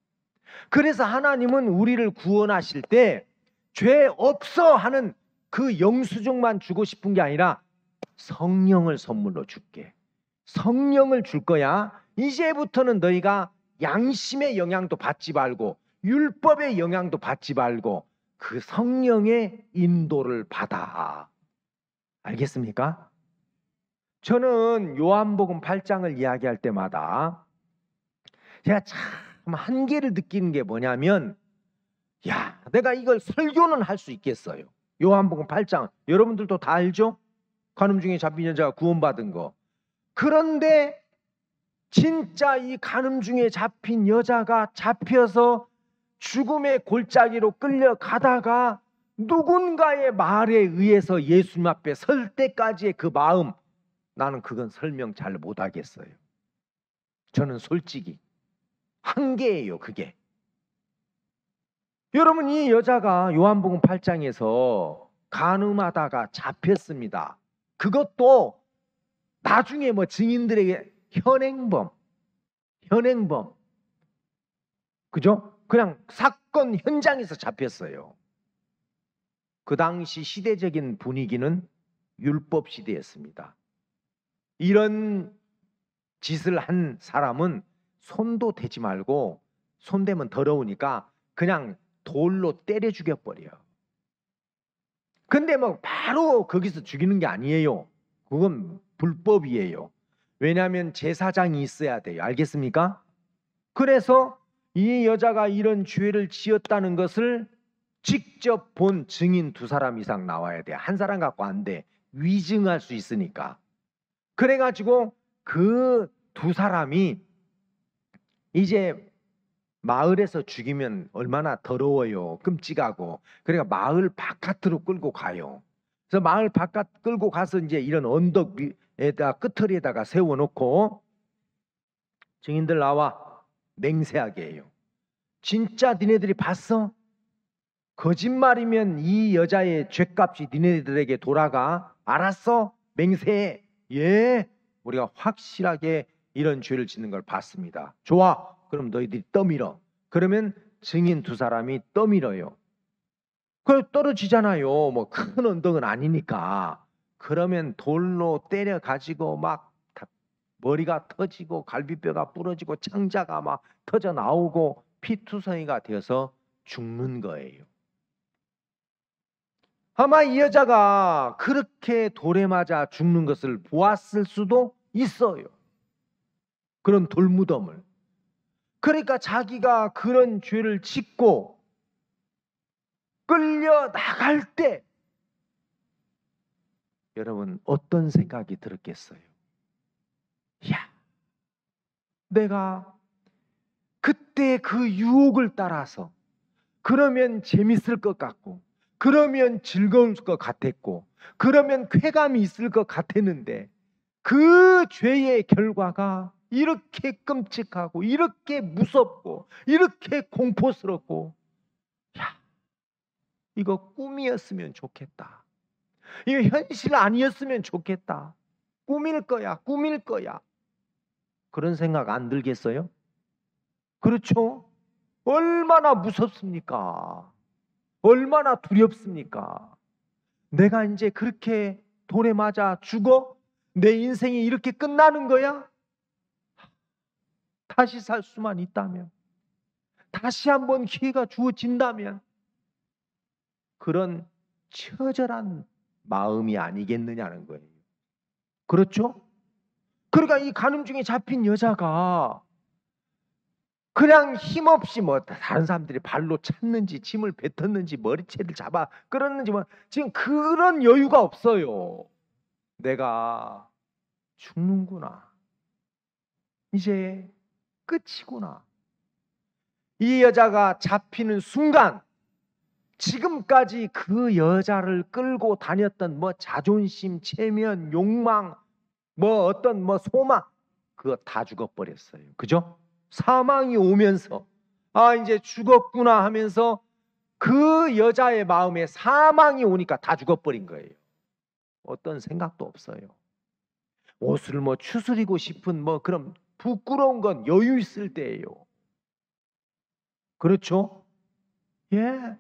Speaker 1: 그래서 하나님은 우리를 구원하실 때 죄 없어 하는 그 영수증만 주고 싶은 게 아니라 성령을 선물로 줄게. 성령을 줄 거야. 이제부터는 너희가 양심의 영향도 받지 말고 율법의 영향도 받지 말고 그 성령의 인도를 받아. 알겠습니까? 저는 요한복음 8장을 이야기할 때마다 제가 참 한계를 느끼는 게 뭐냐면, 야, 내가 이걸 설교는 할 수 있겠어요. 요한복음 8장 여러분들도 다 알죠? 간음 중에 잡힌 여자가 구원받은 거. 그런데 진짜 이 간음 중에 잡힌 여자가 잡혀서 죽음의 골짜기로 끌려가다가 누군가의 말에 의해서 예수님 앞에 설 때까지의 그 마음, 나는 그건 설명 잘 못하겠어요. 저는 솔직히 한계예요, 그게. 여러분, 이 여자가 요한복음 8장에서 간음하다가 잡혔습니다. 그것도 나중에 뭐 증인들에게 현행범, 그죠? 그냥 사건 현장에서 잡혔어요. 그 당시 시대적인 분위기는 율법 시대였습니다. 이런 짓을 한 사람은 손도 대지 말고, 손대면 더러우니까 그냥 돌로 때려 죽여버려. 근데 뭐 바로 거기서 죽이는 게 아니에요. 그건 불법이에요. 왜냐하면 제사장이 있어야 돼요. 알겠습니까? 그래서 이 여자가 이런 죄를 지었다는 것을 직접 본 증인 2사람 이상 나와야 돼. 한 사람 갖고 안 돼. 위증할 수 있으니까. 그래가지고 그 2사람이 이제 마을에서 죽이면 얼마나 더러워요. 끔찍하고. 그러니까 마을 바깥으로 끌고 가요. 그래서 마을 바깥 끌고 가서 이제 이런 언덕 위에다 끄트리에다가 세워놓고 증인들 나와. 맹세하게 해요. 진짜 니네들이 봤어? 거짓말이면 이 여자의 죄값이 니네들에게 돌아가. 알았어? 맹세해. 예, 우리가 확실하게 이런 죄를 짓는 걸 봤습니다. 좋아, 그럼 너희들이 떠밀어. 그러면 증인 2사람이 떠밀어요. 그래, 떨어지잖아요. 뭐 큰 언덕은 아니니까. 그러면 돌로 때려 가지고 막 머리가 터지고 갈비뼈가 부러지고 창자가 막 터져 나오고 피투성이가 되어서 죽는 거예요. 아마 이 여자가 그렇게 돌에 맞아 죽는 것을 보았을 수도 있어요. 그런 돌무덤을. 그러니까 자기가 그런 죄를 짓고 끌려 나갈 때 여러분 어떤 생각이 들었겠어요? 야, 내가 그때 그 유혹을 따라서 그러면 재밌을 것 같고, 그러면 즐거울 것 같았고, 그러면 쾌감이 있을 것 같았는데 그 죄의 결과가 이렇게 끔찍하고 이렇게 무섭고 이렇게 공포스럽고, 야, 이거 꿈이었으면 좋겠다. 이거 현실 아니었으면 좋겠다. 꿈일 거야. 그런 생각 안 들겠어요? 그렇죠? 얼마나 무섭습니까? 얼마나 두렵습니까? 내가 이제 그렇게 돌에 맞아 죽어? 내 인생이 이렇게 끝나는 거야? 다시 살 수만 있다면, 다시 한번 기회가 주어진다면, 그런 처절한 마음이 아니겠느냐는 거예요. 그렇죠? 그러니까 이 간음 중에 잡힌 여자가 그냥 힘없이 뭐 다른 사람들이 발로 찼는지 침을 뱉었는지 머리채를 잡아 끌었는지 뭐 지금 그런 여유가 없어요. 내가 죽는구나. 이제 끝이구나. 이 여자가 잡히는 순간 지금까지 그 여자를 끌고 다녔던 뭐 자존심, 체면, 욕망, 뭐 어떤 뭐 소망, 그거 다 죽어버렸어요. 그죠? 사망이 오면서 이제 죽었구나 하면서 그 여자의 마음에 사망이 오니까 다 죽어버린 거예요. 어떤 생각도 없어요. 옷을 뭐 추스리고 싶은 뭐 그런 부끄러운 건 여유 있을 때예요. 그렇죠? 예.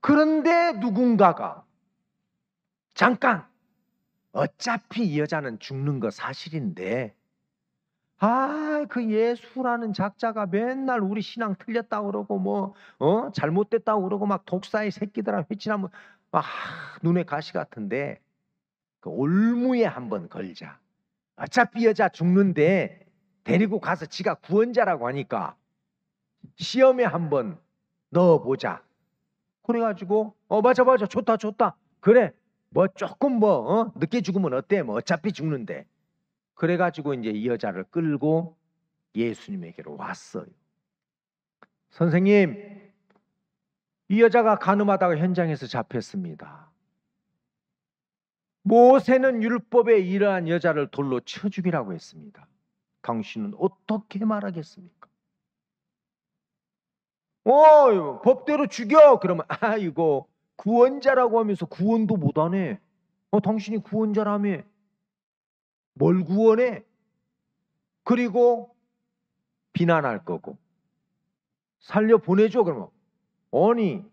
Speaker 1: 그런데 누군가가 잠깐, 어차피 이 여자는 죽는 거 사실인데 그 예수라는 작자가 맨날 우리 신앙 틀렸다고 그러고 뭐 잘못됐다고 그러고 막 독사의 새끼들아 회치라면 눈에 가시 같은데 그 올무에 한번 걸자. 어차피 여자 죽는데 데리고 가서 지가 구원자라고 하니까 시험에 한번 넣어보자. 그래가지고 맞아 좋다 그래 뭐 조금 늦게 죽으면 어때 뭐 어차피 죽는데 그래가지고 이제 이 여자를 끌고 예수님에게로 왔어요. 선생님, 이 여자가 간음하다가 현장에서 잡혔습니다. 모세는 율법에 이러한 여자를 돌로 쳐 죽이라고 했습니다. 당신은 어떻게 말하겠습니까? 법대로 죽여. 그러면 이거 구원자라고 하면서 구원도 못하네. 당신이 구원자라며. 뭘 구원해? 그리고 비난할 거고 살려보내줘. 그러면 아니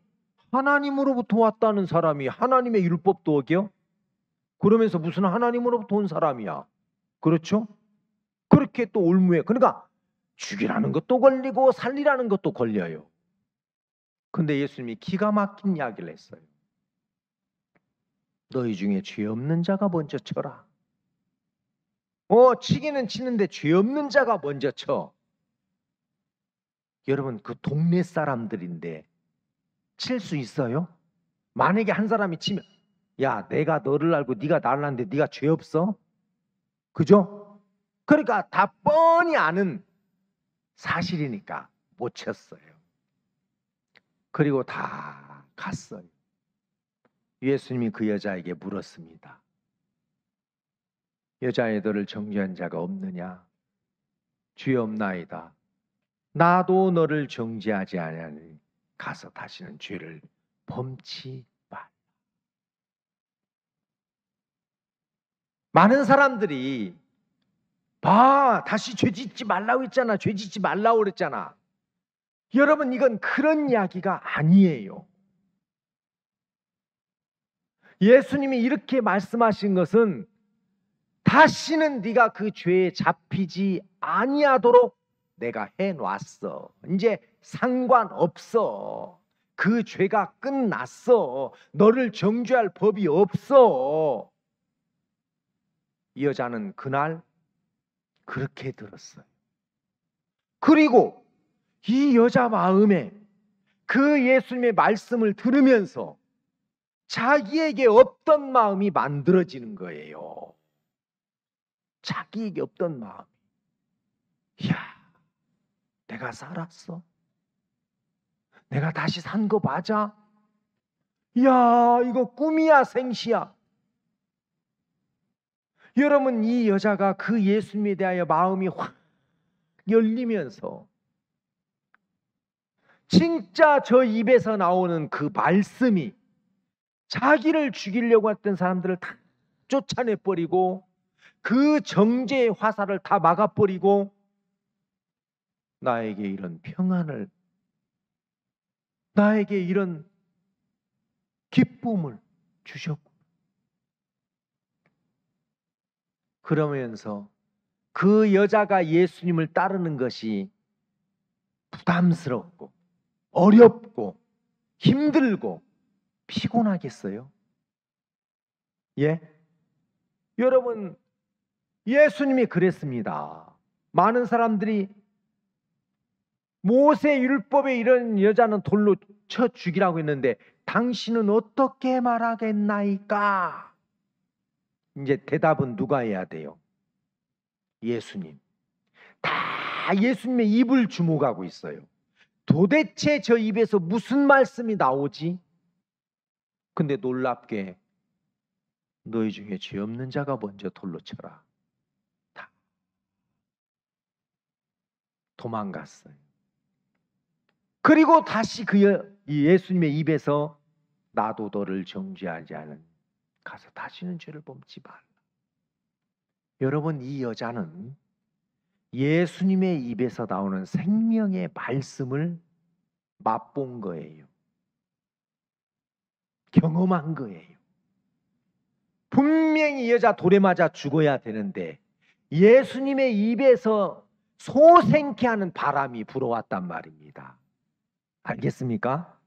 Speaker 1: 하나님으로부터 왔다는 사람이 하나님의 율법도 어겨? 그러면서 무슨 하나님으로부터 온 사람이야. 그렇죠? 그렇게 또 올무에 그러니까 죽이라는 것도 걸리고 살리라는 것도 걸려요. 근데 예수님이 기가 막힌 이야기를 했어요. 너희 중에 죄 없는 자가 먼저 쳐라. 치기는 치는데 죄 없는 자가 먼저 쳐. 여러분 그 동네 사람들인데 칠 수 있어요? 만약에 한 사람이 치면 야 내가 너를 알고 네가 나를 아는데 네가 죄 없어? 그죠? 그러니까 다 뻔히 아는 사실이니까 못 쳤어요. 그리고 다 갔어요. 예수님이 그 여자에게 물었습니다. 여자애들을 정죄한 자가 없느냐? 죄 없나이다. 나도 너를 정죄하지 아니하니 가서 다시는 죄를 범치 말라. 많은 사람들이 다시 죄 짓지 말라고 했잖아. 죄 짓지 말라고 그랬잖아. 여러분 이건 그런 이야기가 아니에요. 예수님이 이렇게 말씀하신 것은 다시는 네가 그 죄에 잡히지 아니하도록 내가 해놨어. 이제 상관없어. 그 죄가 끝났어. 너를 정죄할 법이 없어. 이 여자는 그날 그렇게 들었어요. 그리고 이 여자 마음에 그 예수님의 말씀을 들으면서 자기에게 없던 마음이 만들어지는 거예요. 자기에게 없던 마음. 이야, 내가 살았어? 내가 다시 산 거 맞아? 이야, 이거 꿈이야, 생시야? 여러분, 이 여자가 그 예수님에 대하여 마음이 확 열리면서 진짜 저 입에서 나오는 그 말씀이 자기를 죽이려고 했던 사람들을 다 쫓아내버리고 그 정죄의 화살을 다 막아버리고 나에게 이런 평안을, 나에게 이런 기쁨을 주셨고, 그러면서 그 여자가 예수님을 따르는 것이 부담스럽고 어렵고 힘들고 피곤하겠어요? 예? 여러분, 예수님이 그랬습니다. 많은 사람들이 모세 율법에 이런 여자는 돌로 쳐 죽이라고 했는데 당신은 어떻게 말하겠나이까? 이제 대답은 누가 해야 돼요? 예수님. 다 예수님의 입을 주목하고 있어요. 도대체 저 입에서 무슨 말씀이 나오지? 근데 놀랍게 너희 중에 죄 없는 자가 먼저 돌로 쳐라. 다 도망갔어요. 그리고 다시 이 예수님의 입에서 나도 너를 정죄하지 않은 가서 다시는 죄를 범치 말라. 여러분, 이 여자는 예수님의 입에서 나오는 생명의 말씀을 맛본 거예요. 경험한 거예요. 분명히 이 여자 돌에 맞아 죽어야 되는데 예수님의 입에서 소생케 하는 바람이 불어왔단 말입니다. 알겠습니까?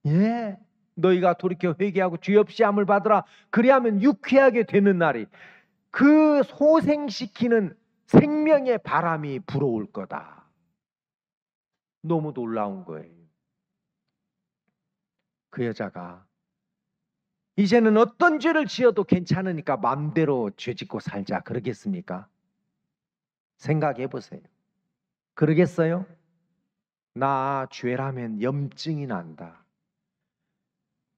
Speaker 1: 예, 너희가 돌이켜 회개하고 죄 없이 함을 받으라. 그리하면 유쾌하게 되는 날이, 그 소생시키는 생명의 바람이 불어올 거다. 너무 놀라운 거예요. 그 여자가 이제는 어떤 죄를 지어도 괜찮으니까 마음대로 죄 짓고 살자 그러겠습니까? 생각해 보세요. 그러겠어요? 나 죄라면 염증이 난다.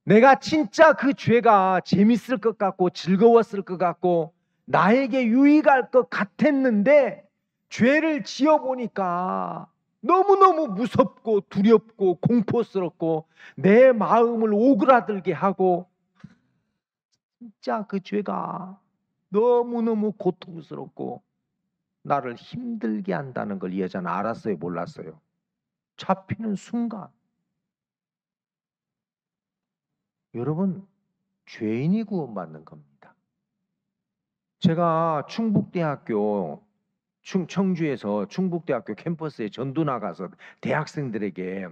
Speaker 1: 내가 진짜 그 죄가 재밌을 것 같고 즐거웠을 것 같고 나에게 유익할 것 같았는데 죄를 지어보니까 너무너무 무섭고 두렵고 공포스럽고 내 마음을 오그라들게 하고 진짜 그 죄가 너무너무 고통스럽고 나를 힘들게 한다는 걸 이 여자는 알았어요, 몰랐어요? 잡히는 순간. 여러분, 죄인이 구원받는 겁니다. 제가 충북대학교 청주에서 충북대학교 캠퍼스에 전도 나가서 대학생들에게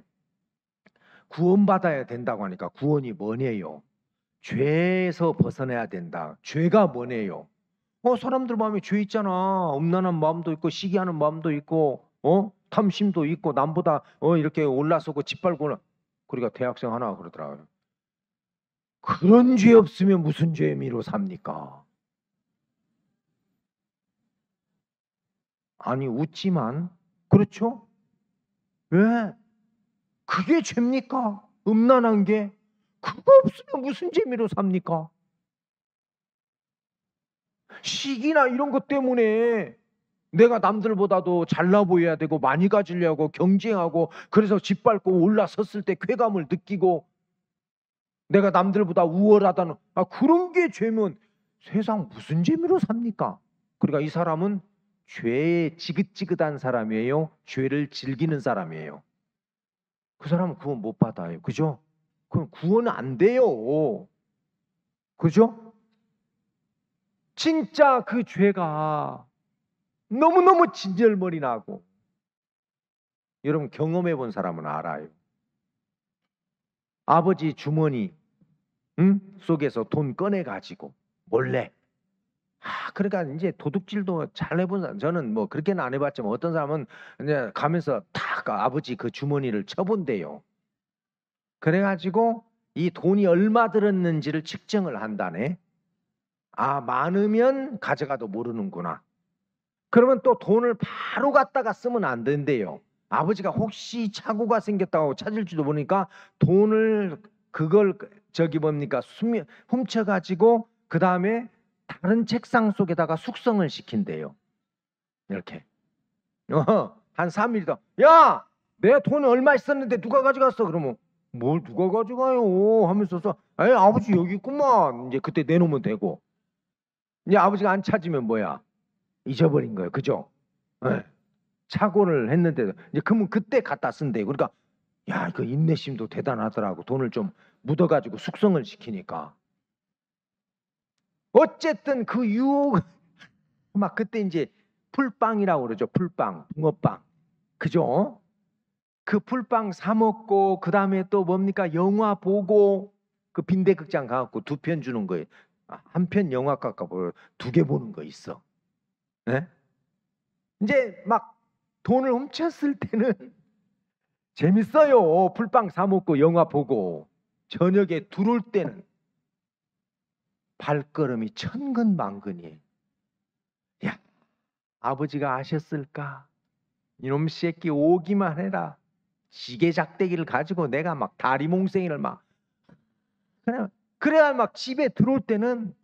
Speaker 1: 구원받아야 된다고 하니까 구원이 뭐네요? 죄에서 벗어나야 된다. 죄가 뭐네요? 사람들 마음에 죄 있잖아. 음란한 마음도 있고 시기하는 마음도 있고 탐심도 있고 남보다 이렇게 올라서고 짓밟고. 그러니까 대학생 하나 그러더라고요. 그런 죄 없으면 무슨 죄미로 삽니까? 아니, 웃지만 그렇죠? 왜? 그게 죄입니까? 음란한 게? 그거 없으면 무슨 재미로 삽니까? 시기나 이런 것 때문에 내가 남들보다도 잘나 보여야 되고 많이 가지려고 경쟁하고 그래서 짓밟고 올라섰을 때 쾌감을 느끼고 내가 남들보다 우월하다는 그런 게 죄면 세상 무슨 재미로 삽니까? 그러니까 이 사람은 죄에 지긋지긋한 사람이에요? 죄를 즐기는 사람이에요? 그 사람은 구원 못 받아요. 그죠? 그럼 구원은 안 돼요. 그죠? 진짜 그 죄가 너무너무 진절머리 나고, 여러분 경험해 본 사람은 알아요. 아버지 주머니 속에서 돈 꺼내 가지고 몰래 그러니까 이제 도둑질도 잘 해본 사람, 저는 뭐 그렇게는 안 해봤지만 어떤 사람은 이제 가면서 탁 아버지 그 주머니를 쳐본대요. 그래가지고 이 돈이 얼마 들었는지를 측정을 한다네. 많으면 가져가도 모르는구나. 그러면 또 돈을 바로 갖다가 쓰면 안 된대요. 아버지가 혹시 착오가 생겼다고 찾을지도 모르니까 돈을 그걸 훔쳐가지고 그 다음에 다른 책상 속에다가 숙성을 시킨대요. 이렇게 한 3일 더, 야, 내 돈 얼마 있었는데 누가 가져갔어? 그러면 뭘 누가 가져가요? 하면서 아버지 여기 있구만. 이제 그때 내놓으면 되고, 이제 아버지가 안 찾으면 뭐야? 잊어버린 거예요. 그죠? 네. 착오를 했는데도 이제 그러면 그때 갖다 쓴대요. 그러니까 야, 그 인내심도 대단하더라고. 돈을 좀 묻어가지고 숙성을 시키니까. 어쨌든 그 유혹, 막 그때 이제 풀빵이라고 그러죠. 풀빵, 붕어빵. 그죠? 그 풀빵 사 먹고 그 다음에 또 뭡니까? 영화 보고 그 빈대극장 가갖고 2편 주는 거예요. 한 편 영화 깎아보고 2개 보는 거 있어. 네? 이제 막 돈을 훔쳤을 때는 재밌어요. 풀빵 사 먹고 영화 보고. 저녁에 들어올 때는 발걸음이 천근만근이에요. 야, 아버지가 아셨을까? 이놈 새끼 오기만 해라. 시계작대기를 가지고 내가 막 다리몽생이를 막 그래야 막 집에 들어올 때는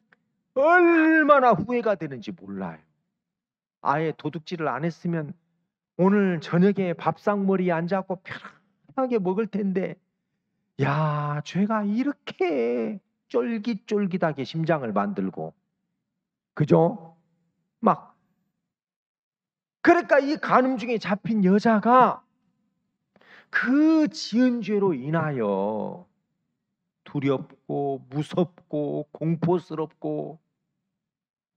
Speaker 1: 얼마나 후회가 되는지 몰라요. 아예 도둑질을 안 했으면 오늘 저녁에 밥상머리에 앉아갖고 편하게 먹을 텐데, 야, 죄가 이렇게 쫄깃쫄깃하게 심장을 만들고, 그죠? 막 그러니까 이 간음 중에 잡힌 여자가 그 지은 죄로 인하여 두렵고 무섭고 공포스럽고,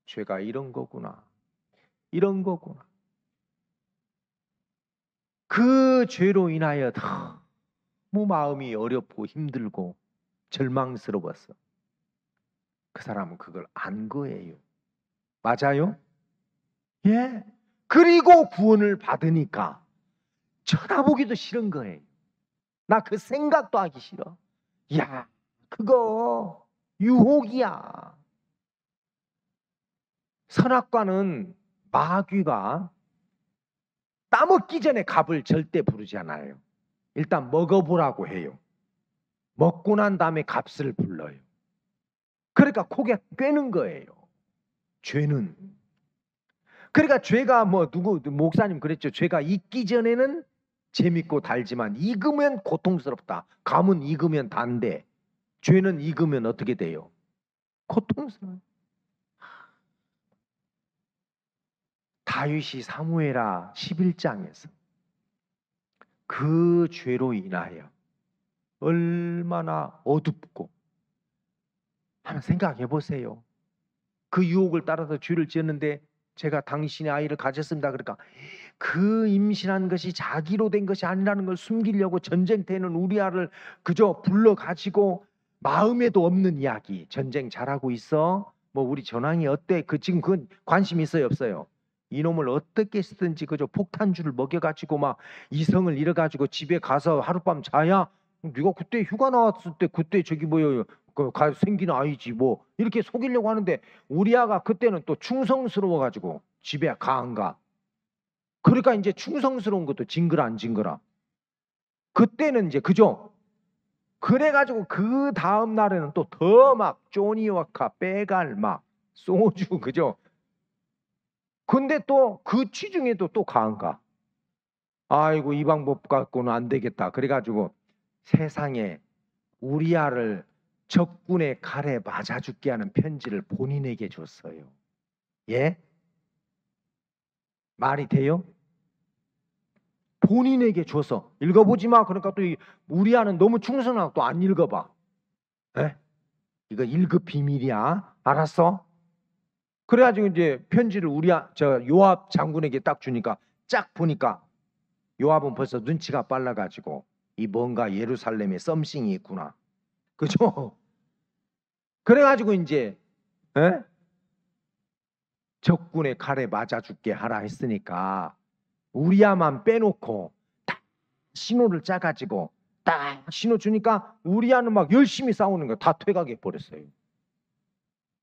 Speaker 1: 죄가 이런 거구나, 이런 거구나. 그 죄로 인하여 너무 마음이 어렵고 힘들고 절망스러웠어. 그 사람은 그걸 안 거예요. 맞아요? 예. 그리고 구원을 받으니까 쳐다보기도 싫은 거예요. 나 그 생각도 하기 싫어. 야, 그거 유혹이야. 선악과는 마귀가 따먹기 전에 값을 절대 부르지 않아요. 일단 먹어보라고 해요. 먹고 난 다음에 값을 불러요. 그러니까 고개 꿰는 거예요. 죄는. 그러니까 죄가 누구 목사님 그랬죠. 죄가 있기 전에는 재밌고 달지만 익으면 고통스럽다. 감은 익으면 단데 죄는 익으면 어떻게 돼요? 고통스러워요. 다윗이 사무엘하 11장에서 그 죄로 인하여 얼마나 어둡고, 한번 생각해 보세요. 그 유혹을 따라서 죄를 지었는데 제가 당신의 아이를 가졌습니다. 그러니까 그 임신한 것이 자기로 된 것이 아니라는 걸 숨기려고 전쟁터에는 우리아를 그저 불러가지고 마음에도 없는 이야기. 전쟁 잘하고 있어? 우리 전황이 어때? 지금 그건 관심 있어요, 없어요? 이놈을 어떻게 쓰든지 그저 폭탄주를 먹여가지고 막 이성을 잃어가지고 집에 가서 하룻밤 자야, 네가 그때 휴가 나왔을 때 그때 생긴 아이지 이렇게 속이려고 하는데, 우리 아가 그때는 또 충성스러워가지고 집에 안 가. 그러니까 이제 충성스러운 것도 징그라 안 징그라. 그때는 이제 그죠? 그래가지고 그 다음 날에는 또 더 막 쪼니와카 빼갈 막 소주 그죠? 근데 또 그 취중에도 또 가안가. 아이고 이 방법 갖고는 안 되겠다. 그래가지고 세상에 우리아를 적군의 칼에 맞아 죽게 하는 편지를 본인에게 줬어요. 예? 말이 돼요? 본인에게 줘서 읽어보지 마. 그러니까 또 우리아는 너무 충성하고 또 안 읽어봐. 예? 이거 1급 비밀이야. 알았어? 그래가지고 이제 편지를 요압 장군에게 딱 주니까 쫙 보니까 요압은 벌써 눈치가 빨라가지고 이 뭔가 예루살렘에 썸씽이 있구나. 그죠? 그래가지고 이제 적군의 칼에 맞아 죽게 하라 했으니까 우리아만 빼놓고 딱 신호를 짜가지고 딱 신호 주니까 우리아는 막 열심히 싸우는 거 다 퇴각해 버렸어요.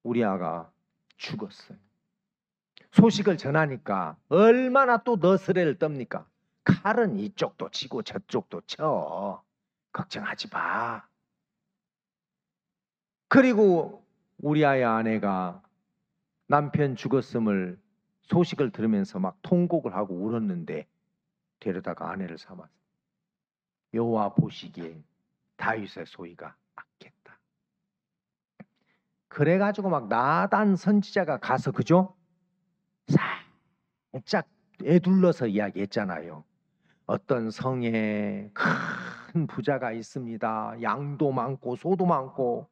Speaker 1: 우리아가 죽었어요. 소식을 전하니까 얼마나 또 너스레를 떱니까? 칼은 이쪽도 치고 저쪽도 쳐. 걱정하지 마. 그리고 우리아의 아내가 남편 죽었음을 소식을 들으면서 막 통곡을 하고 울었는데, 데려다가 아내를 삼았어. 여호와 보시기에 다윗의 소위가 악했다. 그래가지고 막 나단 선지자가 가서 그죠? 살짝 애둘러서 이야기했잖아요. 어떤 성에 큰 부자가 있습니다. 양도 많고 소도 많고.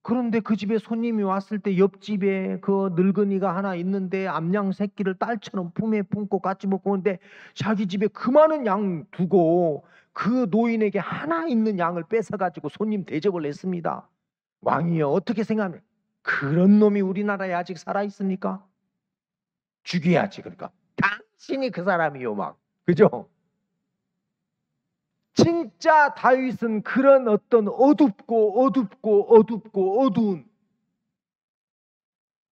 Speaker 1: 그런데 그 집에 손님이 왔을 때 옆집에 그 늙은이가 하나 있는데 암양 새끼를 딸처럼 품에 품고 같이 먹고 오는데, 자기 집에 그 많은 양 두고 그 노인에게 하나 있는 양을 뺏어가지고 손님 대접을 했습니다. 왕이여 어떻게 생각하면 그런 놈이 우리나라에 아직 살아있습니까? 죽여야지. 그러니까 당신이 그 사람이요 막. 그죠? 진짜 다윗은 그런 어떤 어둡고 어두운,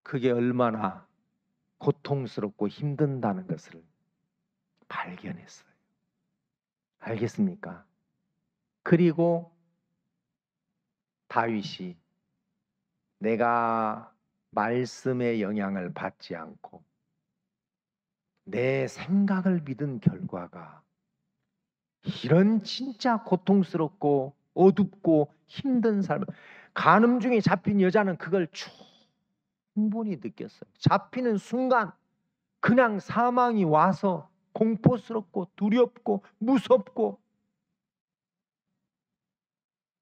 Speaker 1: 그게 얼마나 고통스럽고 힘든다는 것을 발견했어요. 알겠습니까? 그리고 다윗이 내가 말씀의 영향을 받지 않고 내 생각을 믿은 결과가 이런 진짜 고통스럽고 어둡고 힘든 삶을, 간음 중에 잡힌 여자는 그걸 충분히 느꼈어요. 잡히는 순간 그냥 사망이 와서 공포스럽고 두렵고 무섭고,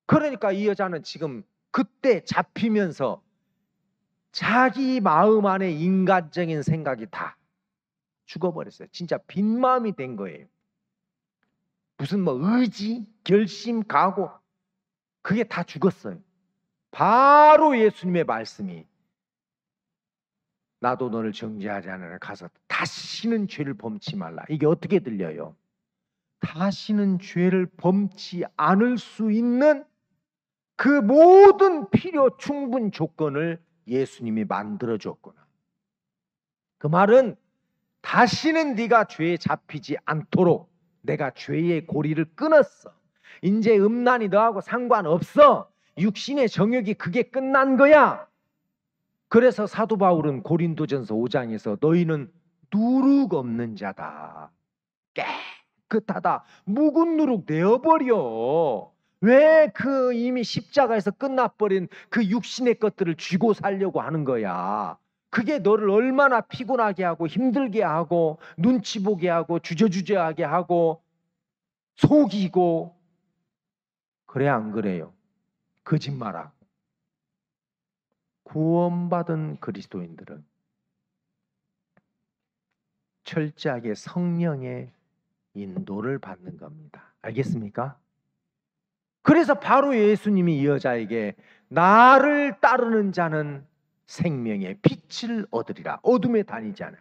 Speaker 1: 그러니까 이 여자는 지금 그때 잡히면서 자기 마음 안에 인간적인 생각이 다 죽어버렸어요. 진짜 빈 마음이 된 거예요. 무슨 뭐 의지, 결심, 각오, 그게 다 죽었어요. 바로 예수님의 말씀이 나도 너를 정죄하지 않으라 가서 다시는 죄를 범치 말라. 이게 어떻게 들려요? 다시는 죄를 범치 않을 수 있는 그 모든 필요 충분 조건을 예수님이 만들어줬구나. 그 말은 다시는 네가 죄에 잡히지 않도록 내가 죄의 고리를 끊었어. 이제 음란이 너하고 상관없어. 육신의 정욕이 그게 끝난 거야. 그래서 사도 바울은 고린도전서 5장에서 너희는 누룩 없는 자다, 깨끗하다, 묵은 누룩 내어버려. 왜 그 이미 십자가에서 끝나버린 그 육신의 것들을 쥐고 살려고 하는 거야? 그게 너를 얼마나 피곤하게 하고 힘들게 하고 눈치 보게 하고 주저주저하게 하고 속이고, 그래 안 그래요? 거짓말하고. 구원받은 그리스도인들은 철저하게 성령의 인도를 받는 겁니다. 알겠습니까? 그래서 바로 예수님이 이 여자에게 나를 따르는 자는 생명의 빛을 얻으리라. 어둠에 다니지 않아.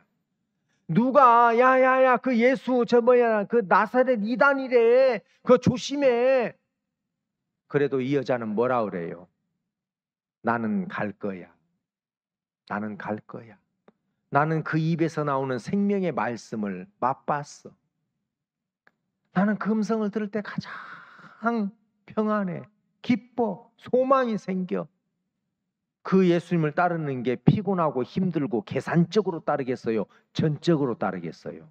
Speaker 1: 누가 야야야 그 예수 저 뭐야 그 나사렛 이단이래, 그거 조심해. 그래도 이 여자는 뭐라 그래요? 나는 갈 거야. 나는 갈 거야. 나는 그 입에서 나오는 생명의 말씀을 맛봤어. 나는 그 음성을 들을 때 가장 평안해, 기뻐, 소망이 생겨. 그 예수님을 따르는 게 피곤하고 힘들고 계산적으로 따르겠어요? 전적으로 따르겠어요?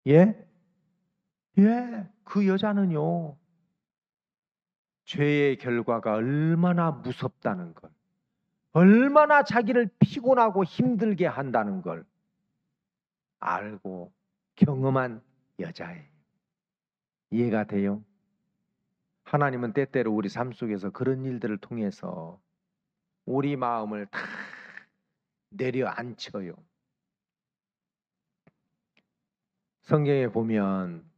Speaker 1: 예? 예. 그 여자는요, 죄의 결과가 얼마나 무섭다는 걸, 얼마나 자기를 피곤하고 힘들게 한다는 걸 알고 경험한 여자예요. 이해가 돼요? 하나님은 때때로 우리 삶 속에서 그런 일들을 통해서 우리 마음을 다 내려앉혀요. 성경에 보면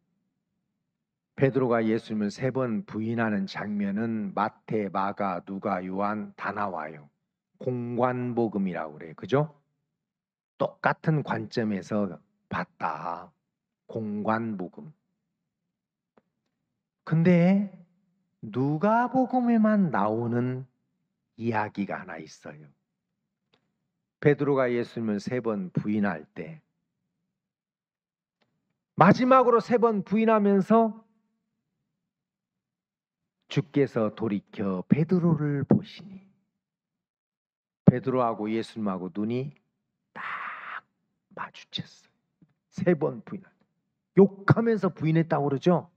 Speaker 1: 베드로가 예수님을 3번 부인하는 장면은 마태, 마가, 누가, 요한 다 나와요. 공관복음이라고 그래요. 그죠? 똑같은 관점에서 봤다. 공관복음. 근데 누가복음에만 나오는 이야기가 하나 있어요. 베드로가 예수님을 3번 부인할 때 마지막으로 3번 부인하면서 주께서 돌이켜 베드로를 보시니 베드로하고 예수님하고 눈이 딱 마주쳤어요. 3번 부인할 때. 욕하면서 부인했다고 그러죠?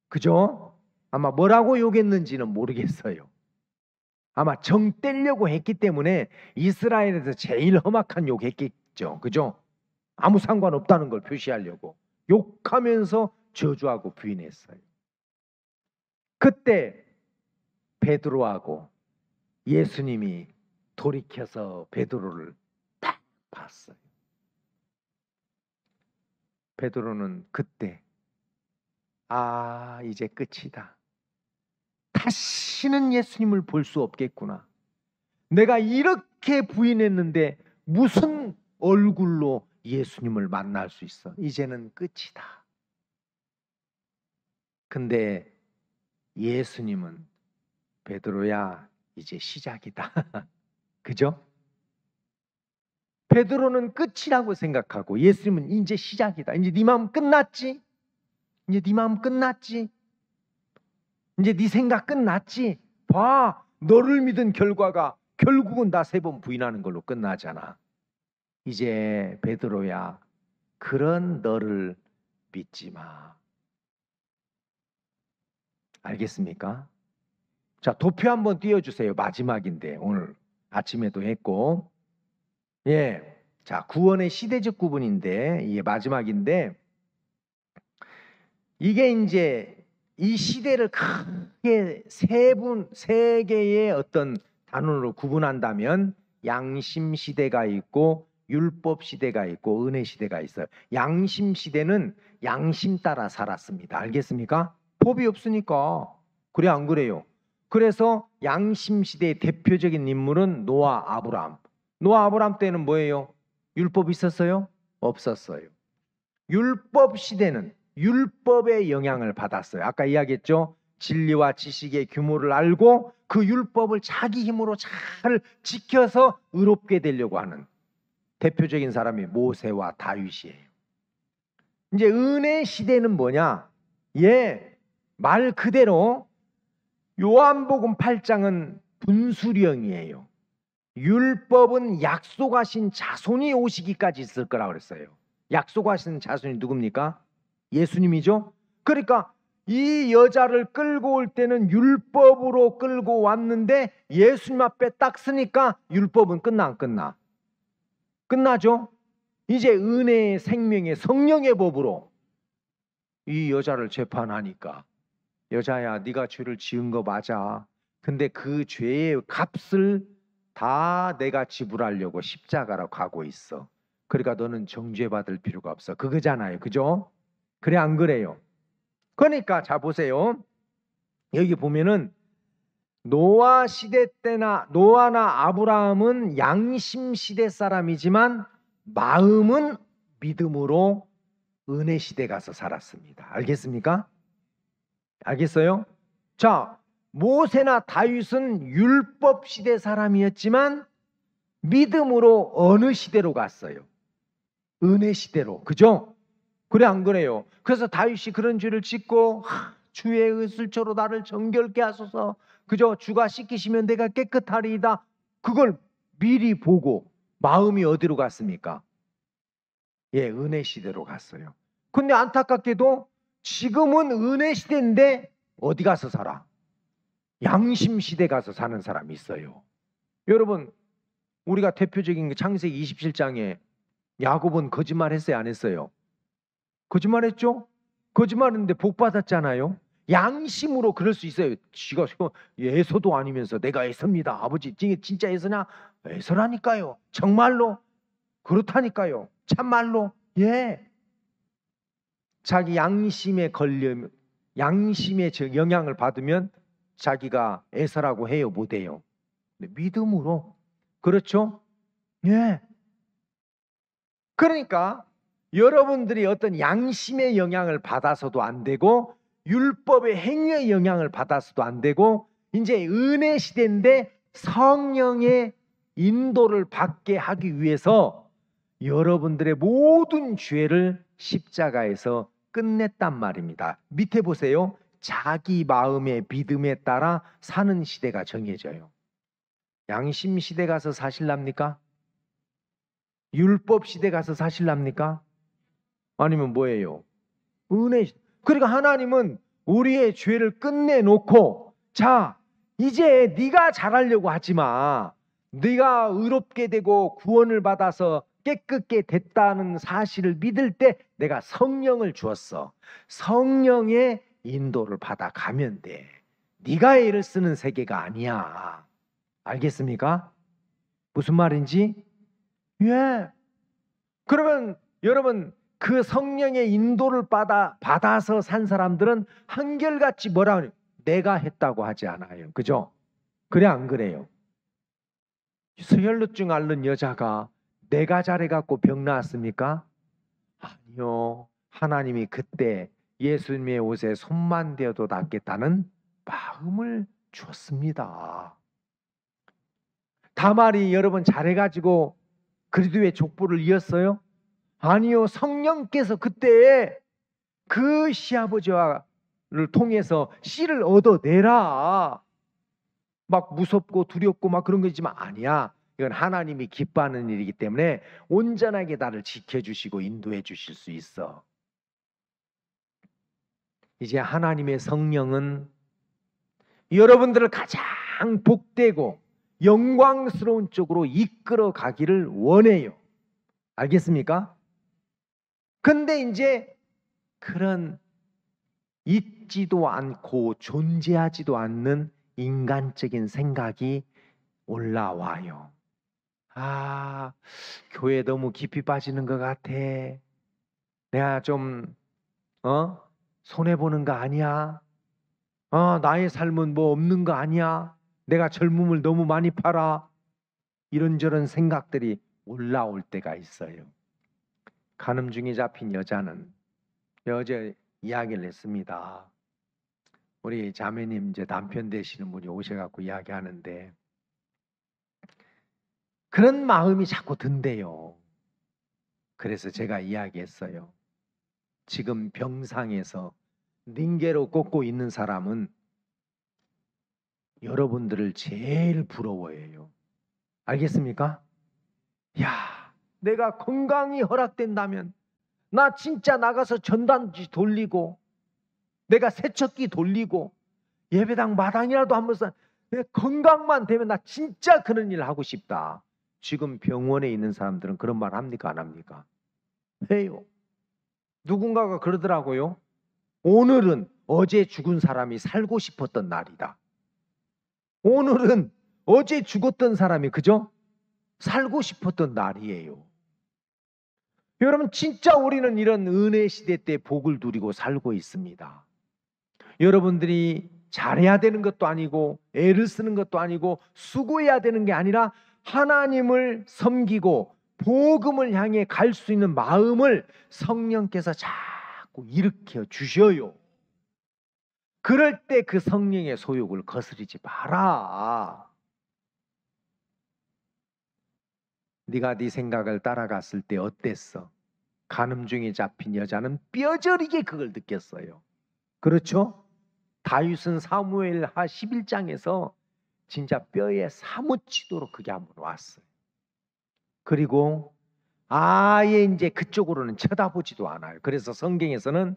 Speaker 1: 그죠? 아마 뭐라고 욕했는지는 모르겠어요. 아마 정 떼려고 했기 때문에 이스라엘에서 제일 험악한 욕했겠죠. 그죠? 아무 상관없다는 걸 표시하려고 욕하면서 저주하고 부인했어요. 그때 베드로하고 예수님이 돌이켜서 베드로를 딱 봤어요. 베드로는 그때 이제 끝이다. 다시는 예수님을 볼 수 없겠구나. 내가 이렇게 부인했는데 무슨 얼굴로 예수님을 만날 수 있어? 이제는 끝이다. 근데 예수님은 베드로야 이제 시작이다. 그죠? 베드로는 끝이라고 생각하고 예수님은 이제 시작이다. 이제 네 마음 끝났지? 이제 네 마음 끝났지? 이제 네 생각 끝났지? 봐, 너를 믿은 결과가 결국은 다 3번 부인하는 걸로 끝나잖아. 이제 베드로야, 그런 너를 믿지 마. 알겠습니까? 자, 도표 한번 띄워주세요. 마지막인데 오늘 아침에도 했고, 예, 자, 구원의 시대적 구분인데 이게 마지막인데, 이게 이제 이 시대를 크게 세 개의 어떤 단원으로 구분한다면 양심 시대가 있고 율법 시대가 있고 은혜 시대가 있어요. 양심 시대는 양심 따라 살았습니다. 알겠습니까? 법이 없으니까. 그래 안 그래요? 그래서 양심 시대의 대표적인 인물은 노아, 아브라함. 노아, 아브라함 때는 뭐예요? 율법 있었어요? 없었어요. 율법 시대는 율법의 영향을 받았어요. 아까 이야기했죠? 진리와 지식의 규모를 알고 그 율법을 자기 힘으로 잘 지켜서 의롭게 되려고 하는 대표적인 사람이 모세와 다윗이에요. 이제 은혜 시대는 뭐냐? 예, 말 그대로 요한복음 8장은 분수령이에요. 율법은 약속하신 자손이 오시기까지 있을 거라고 그랬어요. 약속하신 자손이 누굽니까? 예수님이죠. 그러니까 이 여자를 끌고 올 때는 율법으로 끌고 왔는데 예수님 앞에 딱 서니까 율법은 끝나 안 끝나? 끝나죠. 이제 은혜의 생명의 성령의 법으로 이 여자를 재판하니까, 여자야, 네가 죄를 지은 거 맞아. 근데 그 죄의 값을 다 내가 지불하려고 십자가로 가고 있어. 그러니까 너는 정죄받을 필요가 없어. 그거잖아요. 그죠? 그래 안 그래요? 그러니까 자 보세요. 여기 보면은 노아 시대 때나 노아나 아브라함은 양심 시대 사람이지만 마음은 믿음으로 은혜 시대 가서 살았습니다. 알겠습니까? 알겠어요? 자, 모세나 다윗은 율법 시대 사람이었지만 믿음으로 어느 시대로 갔어요? 은혜 시대로. 그죠? 그래 안 그래요? 그래서 다윗이 그런 죄를 짓고 주의 의술처로 나를 정결케 하소서. 그죠? 주가 씻기시면 내가 깨끗하리이다. 그걸 미리 보고 마음이 어디로 갔습니까? 예, 은혜 시대로 갔어요. 근데 안타깝게도 지금은 은혜 시대인데 어디 가서 살아? 양심 시대 가서 사는 사람이 있어요. 여러분, 우리가 대표적인 게 창세기 27장에 야곱은 거짓말 했어요, 안 했어요? 거짓말했죠? 거짓말했는데 복 받았잖아요. 양심으로 그럴 수 있어요. 지가 에서도 아니면서 내가 에서입니다. 아버지 진짜 에서냐? 에서라니까요. 정말로 그렇다니까요. 참말로. 예. 자기 양심에 걸려 양심의 영향을 받으면 자기가 에서라고 해요, 못 해요? 믿음으로. 그렇죠? 예. 그러니까 여러분들이 어떤 양심의 영향을 받아서도 안 되고 율법의 행위의 영향을 받아서도 안 되고 이제 은혜 시대인데 성령의 인도를 받게 하기 위해서 여러분들의 모든 죄를 십자가에서 끝냈단 말입니다. 밑에 보세요. 자기 마음의 믿음에 따라 사는 시대가 정해져요. 양심 시대 가서 사실랍니까? 율법 시대 가서 사실랍니까? 아니면 뭐예요? 은혜. 그러니까 하나님은 우리의 죄를 끝내놓고 자, 이제 네가 잘하려고 하지 마. 네가 의롭게 되고 구원을 받아서 깨끗게 됐다는 사실을 믿을 때 내가 성령을 주었어. 성령의 인도를 받아가면 돼. 네가 애를 쓰는 세계가 아니야. 알겠습니까? 무슨 말인지? 예. 그러면 여러분 그 성령의 인도를 받아서 산 사람들은 한결같이 뭐라 그래요? 내가 했다고 하지 않아요. 그죠? 그래 안 그래요? 서혈루증 앓는 여자가 내가 잘해갖고 병 나았습니까? 아니요. 하나님이 그때 예수님의 옷에 손만 대어도 낫겠다는 마음을 주었습니다. 다말이 여러분 잘해가지고 그리스도의 족보를 이었어요? 아니요. 성령께서 그때 그 시아버지를 통해서 씨를 얻어내라. 막 무섭고 두렵고 막 그런 거지만 아니야. 이건 하나님이 기뻐하는 일이기 때문에 온전하게 나를 지켜주시고 인도해 주실 수 있어. 이제 하나님의 성령은 여러분들을 가장 복되고 영광스러운 쪽으로 이끌어 가기를 원해요. 알겠습니까? 근데 이제 그런 있지도 않고 존재하지도 않는 인간적인 생각이 올라와요. 아, 교회 너무 깊이 빠지는 것 같아. 내가 좀, 손해보는 거 아니야? 나의 삶은 뭐 없는 거 아니야? 내가 젊음을 너무 많이 팔아? 이런저런 생각들이 올라올 때가 있어요. 간음중에 잡힌 여자는 어제 이야기를 했습니다. 우리 자매님 이제 남편 되시는 분이 오셔갖고 이야기하는데 그런 마음이 자꾸 든대요. 그래서 제가 이야기했어요. 지금 병상에서 링게로 꽂고 있는 사람은 여러분들을 제일 부러워해요. 알겠습니까? 야, 내가 건강이 허락된다면 나 진짜 나가서 전단지 돌리고 내가 세척기 돌리고 예배당 마당이라도 한번 내 건강만 되면 나 진짜 그런 일 하고 싶다. 지금 병원에 있는 사람들은 그런 말 합니까? 안 합니까? 해요. 누군가가 그러더라고요. 오늘은 어제 죽은 사람이 살고 싶었던 날이다. 오늘은 어제 죽었던 사람이 그죠? 살고 싶었던 날이에요. 여러분 진짜 우리는 이런 은혜 시대 때 복을 누리고 살고 있습니다. 여러분들이 잘해야 되는 것도 아니고 애를 쓰는 것도 아니고 수고해야 되는 게 아니라 하나님을 섬기고 복음을 향해 갈 수 있는 마음을 성령께서 자꾸 일으켜 주셔요. 그럴 때 그 성령의 소욕을 거스르지 마라. 네가 네 생각을 따라갔을 때 어땠어? 간음중에 잡힌 여자는 뼈저리게 그걸 느꼈어요. 그렇죠? 다윗은 사무엘하 11장에서 진짜 뼈에 사무치도록 그게 한번 왔어요. 그리고 아예 이제 그쪽으로는 쳐다보지도 않아요. 그래서 성경에서는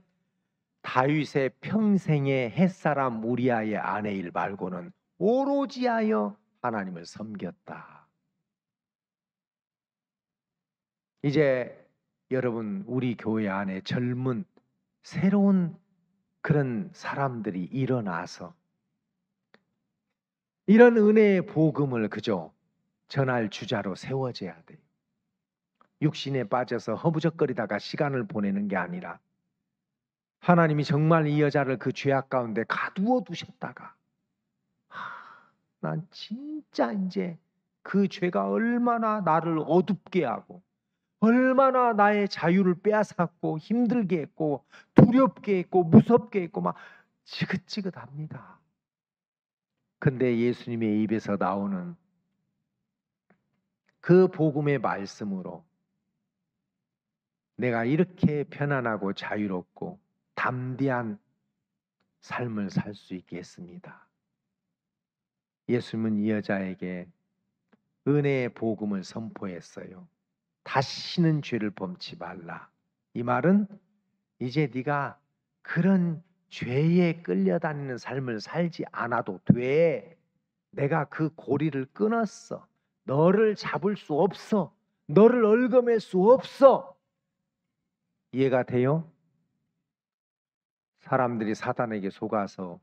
Speaker 1: 다윗의 평생의 햇사람 우리아의 아내일 말고는 오로지 하여 하나님을 섬겼다. 이제 여러분 우리 교회 안에 젊은 새로운 그런 사람들이 일어나서 이런 은혜의 복음을 그저 전할 주자로 세워져야 돼요. 육신에 빠져서 허무적거리다가 시간을 보내는 게 아니라 하나님이 정말 이 여자를 그 죄악 가운데 가두어 두셨다가 난 진짜 이제 그 죄가 얼마나 나를 어둡게 하고 얼마나 나의 자유를 빼앗았고 힘들게 했고 두렵게 했고 무섭게 했고 막 지긋지긋합니다. 근데 예수님의 입에서 나오는 그 복음의 말씀으로 내가 이렇게 편안하고 자유롭고 담대한 삶을 살 수 있게 했습니다. 예수님은 이 여자에게 은혜의 복음을 선포했어요. 다시는 죄를 범치 말라. 이 말은 이제 네가 그런 죄에 끌려다니는 삶을 살지 않아도 돼. 내가 그 고리를 끊었어. 너를 잡을 수 없어. 너를 얽어맬 수 없어. 이해가 돼요? 사람들이 사단에게 속아서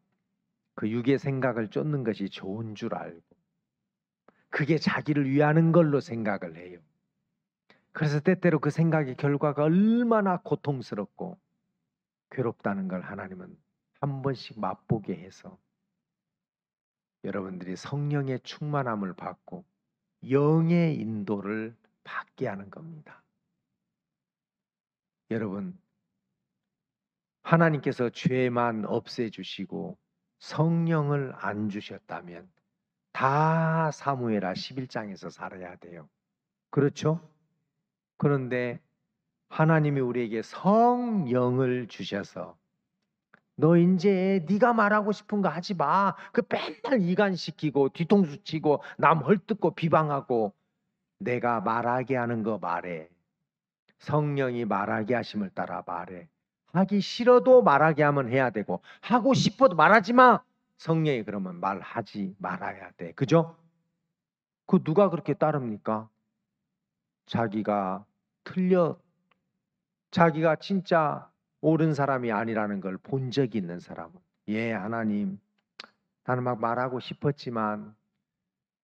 Speaker 1: 그 육의 생각을 쫓는 것이 좋은 줄 알고 그게 자기를 위하는 걸로 생각을 해요. 그래서 때때로 그 생각의 결과가 얼마나 고통스럽고 괴롭다는 걸 하나님은 한 번씩 맛보게 해서 여러분들이 성령의 충만함을 받고 영의 인도를 받게 하는 겁니다. 여러분, 하나님께서 죄만 없애주시고 성령을 안 주셨다면 다 사무엘하 11장에서 살아야 돼요. 그렇죠? 그런데 하나님이 우리에게 성령을 주셔서 너 이제 네가 말하고 싶은 거 하지 마. 그 맨날 이간시키고 뒤통수 치고 남 헐뜯고 비방하고 내가 말하게 하는 거 말해. 성령이 말하게 하심을 따라 말해. 하기 싫어도 말하게 하면 해야 되고 하고 싶어도 말하지 마. 성령이 그러면 말하지 말아야 돼. 그죠? 그 누가 그렇게 따릅니까? 자기가 자기가 진짜 옳은 사람이 아니라는 걸 본 적이 있는 사람은 예 하나님 나는 막 말하고 싶었지만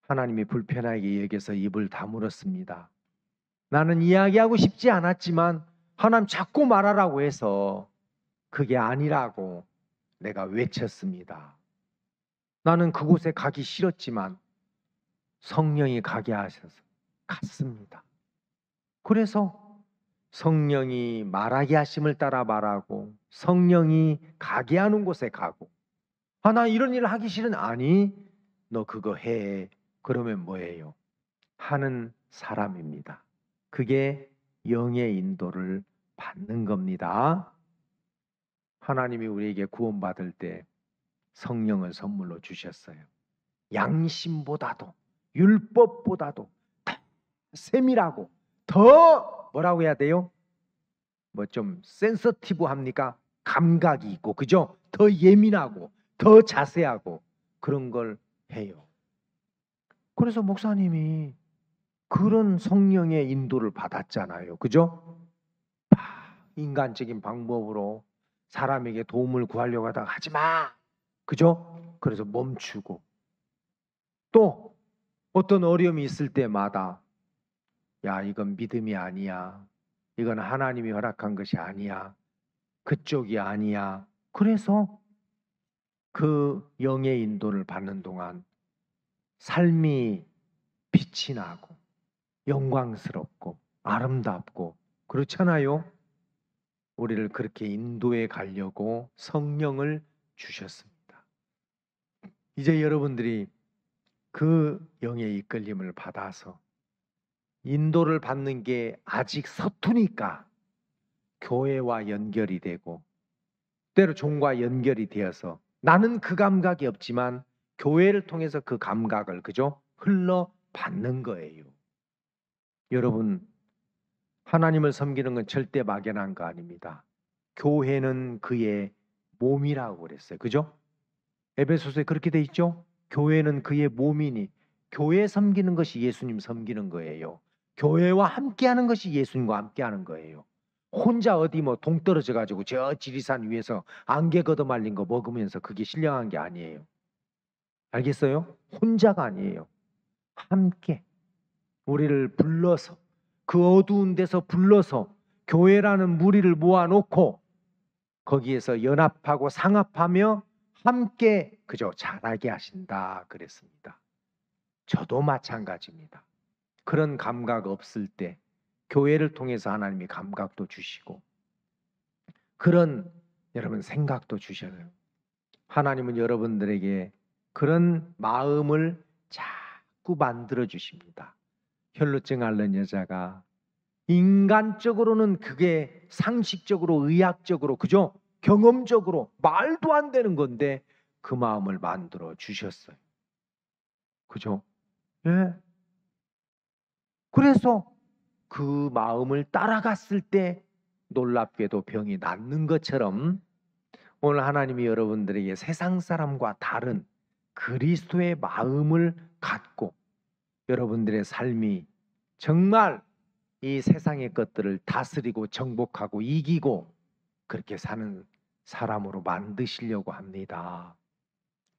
Speaker 1: 하나님이 불편하게 여겨서 입을 다물었습니다. 나는 이야기하고 싶지 않았지만 하나님 자꾸 말하라고 해서 그게 아니라고 내가 외쳤습니다. 나는 그곳에 가기 싫었지만 성령이 가게 하셔서 갔습니다. 그래서 성령이 말하게 하심을 따라 말하고 성령이 가게 하는 곳에 가고 나 이런 일을 하기 싫은 아니 너 그거 해. 그러면 뭐예요? 하는 사람입니다. 그게 영의 인도를 받는 겁니다. 하나님이 우리에게 구원받을 때 성령을 선물로 주셨어요. 양심보다도 율법보다도 더 세밀하고 더 뭐라고 해야 돼요? 뭐 좀 센서티브 합니까? 감각이 있고 그죠? 더 예민하고 더 자세하고 그런 걸 해요. 그래서 목사님이 그런 성령의 인도를 받았잖아요. 그죠? 인간적인 방법으로 사람에게 도움을 구하려고 하다가 하지 마. 그죠? 그래서 멈추고 또 어떤 어려움이 있을 때마다 야 이건 믿음이 아니야. 이건 하나님이 허락한 것이 아니야. 그쪽이 아니야. 그래서 그 영의 인도를 받는 동안 삶이 빛이 나고 영광스럽고 아름답고 그렇잖아요. 우리를 그렇게 인도해 가려고 성령을 주셨습니다. 이제 여러분들이 그 영의 이끌림을 받아서 인도를 받는 게 아직 서투니까 교회와 연결이 되고 때로 종과 연결이 되어서 나는 그 감각이 없지만 교회를 통해서 그 감각을 그죠? 흘러 받는 거예요. 여러분 하나님을 섬기는 건 절대 막연한 거 아닙니다. 교회는 그의 몸이라고 그랬어요. 그죠? 에베소서에 그렇게 돼 있죠? 교회는 그의 몸이니 교회 섬기는 것이 예수님 섬기는 거예요. 교회와 함께하는 것이 예수님과 함께하는 거예요. 혼자 어디 뭐 동떨어져 가지고 저 지리산 위에서 안개 걷어말린 거 먹으면서 그게 신령한 게 아니에요. 알겠어요? 혼자가 아니에요. 함께 우리를 불러서 그 어두운 데서 불러서 교회라는 무리를 모아놓고 거기에서 연합하고 상합하며 함께 그저 자라게 하신다 그랬습니다. 저도 마찬가지입니다. 그런 감각 없을 때 교회를 통해서 하나님이 감각도 주시고 그런 여러분 생각도 주셔요. 하나님은 여러분들에게 그런 마음을 자꾸 만들어 주십니다. 혈루증 앓는 여자가 인간적으로는 그게 상식적으로 의학적으로 그죠? 경험적으로 말도 안 되는 건데 그 마음을 만들어 주셨어요. 그죠? 예. 그래서 그 마음을 따라갔을 때 놀랍게도 병이 낫는 것처럼 오늘 하나님이 여러분들에게 세상 사람과 다른 그리스도의 마음을 갖고 여러분들의 삶이 정말 이 세상의 것들을 다스리고 정복하고 이기고 그렇게 사는 사람으로 만드시려고 합니다.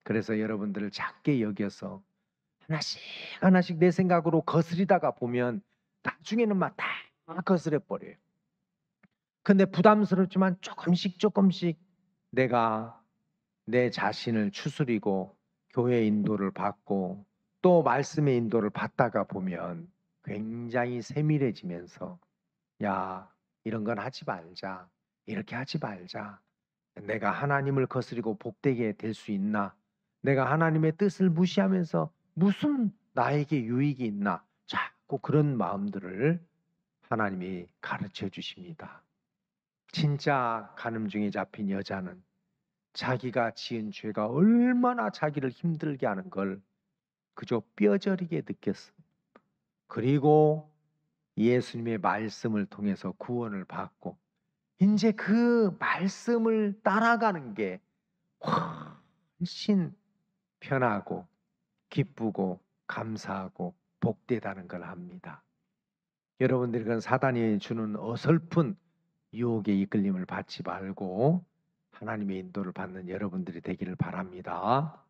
Speaker 1: 그래서 여러분들을 작게 여겨서 하나씩 하나씩 내 생각으로 거스리다가 보면 나중에는 막 다 거스려 버려요. 근데 부담스럽지만 조금씩 내가 내 자신을 추스리고 교회 인도를 받고 또 말씀의 인도를 받다가 보면 굉장히 세밀해지면서 야 이런 건 하지 말자. 이렇게 하지 말자. 내가 하나님을 거스리고 복되게 될 수 있나? 내가 하나님의 뜻을 무시하면서 무슨 나에게 유익이 있나? 자꾸 그런 마음들을 하나님이 가르쳐 주십니다. 진짜 간음중에 잡힌 여자는 자기가 지은 죄가 얼마나 자기를 힘들게 하는 걸 그저 뼈저리게 느꼈어. 그리고 예수님의 말씀을 통해서 구원을 받고 이제 그 말씀을 따라가는 게 훨씬 편하고 기쁘고 감사하고 복되다는 걸 압니다. 여러분들이 그런 사단이 주는 어설픈 유혹에 이끌림을 받지 말고 하나님의 인도를 받는 여러분들이 되기를 바랍니다.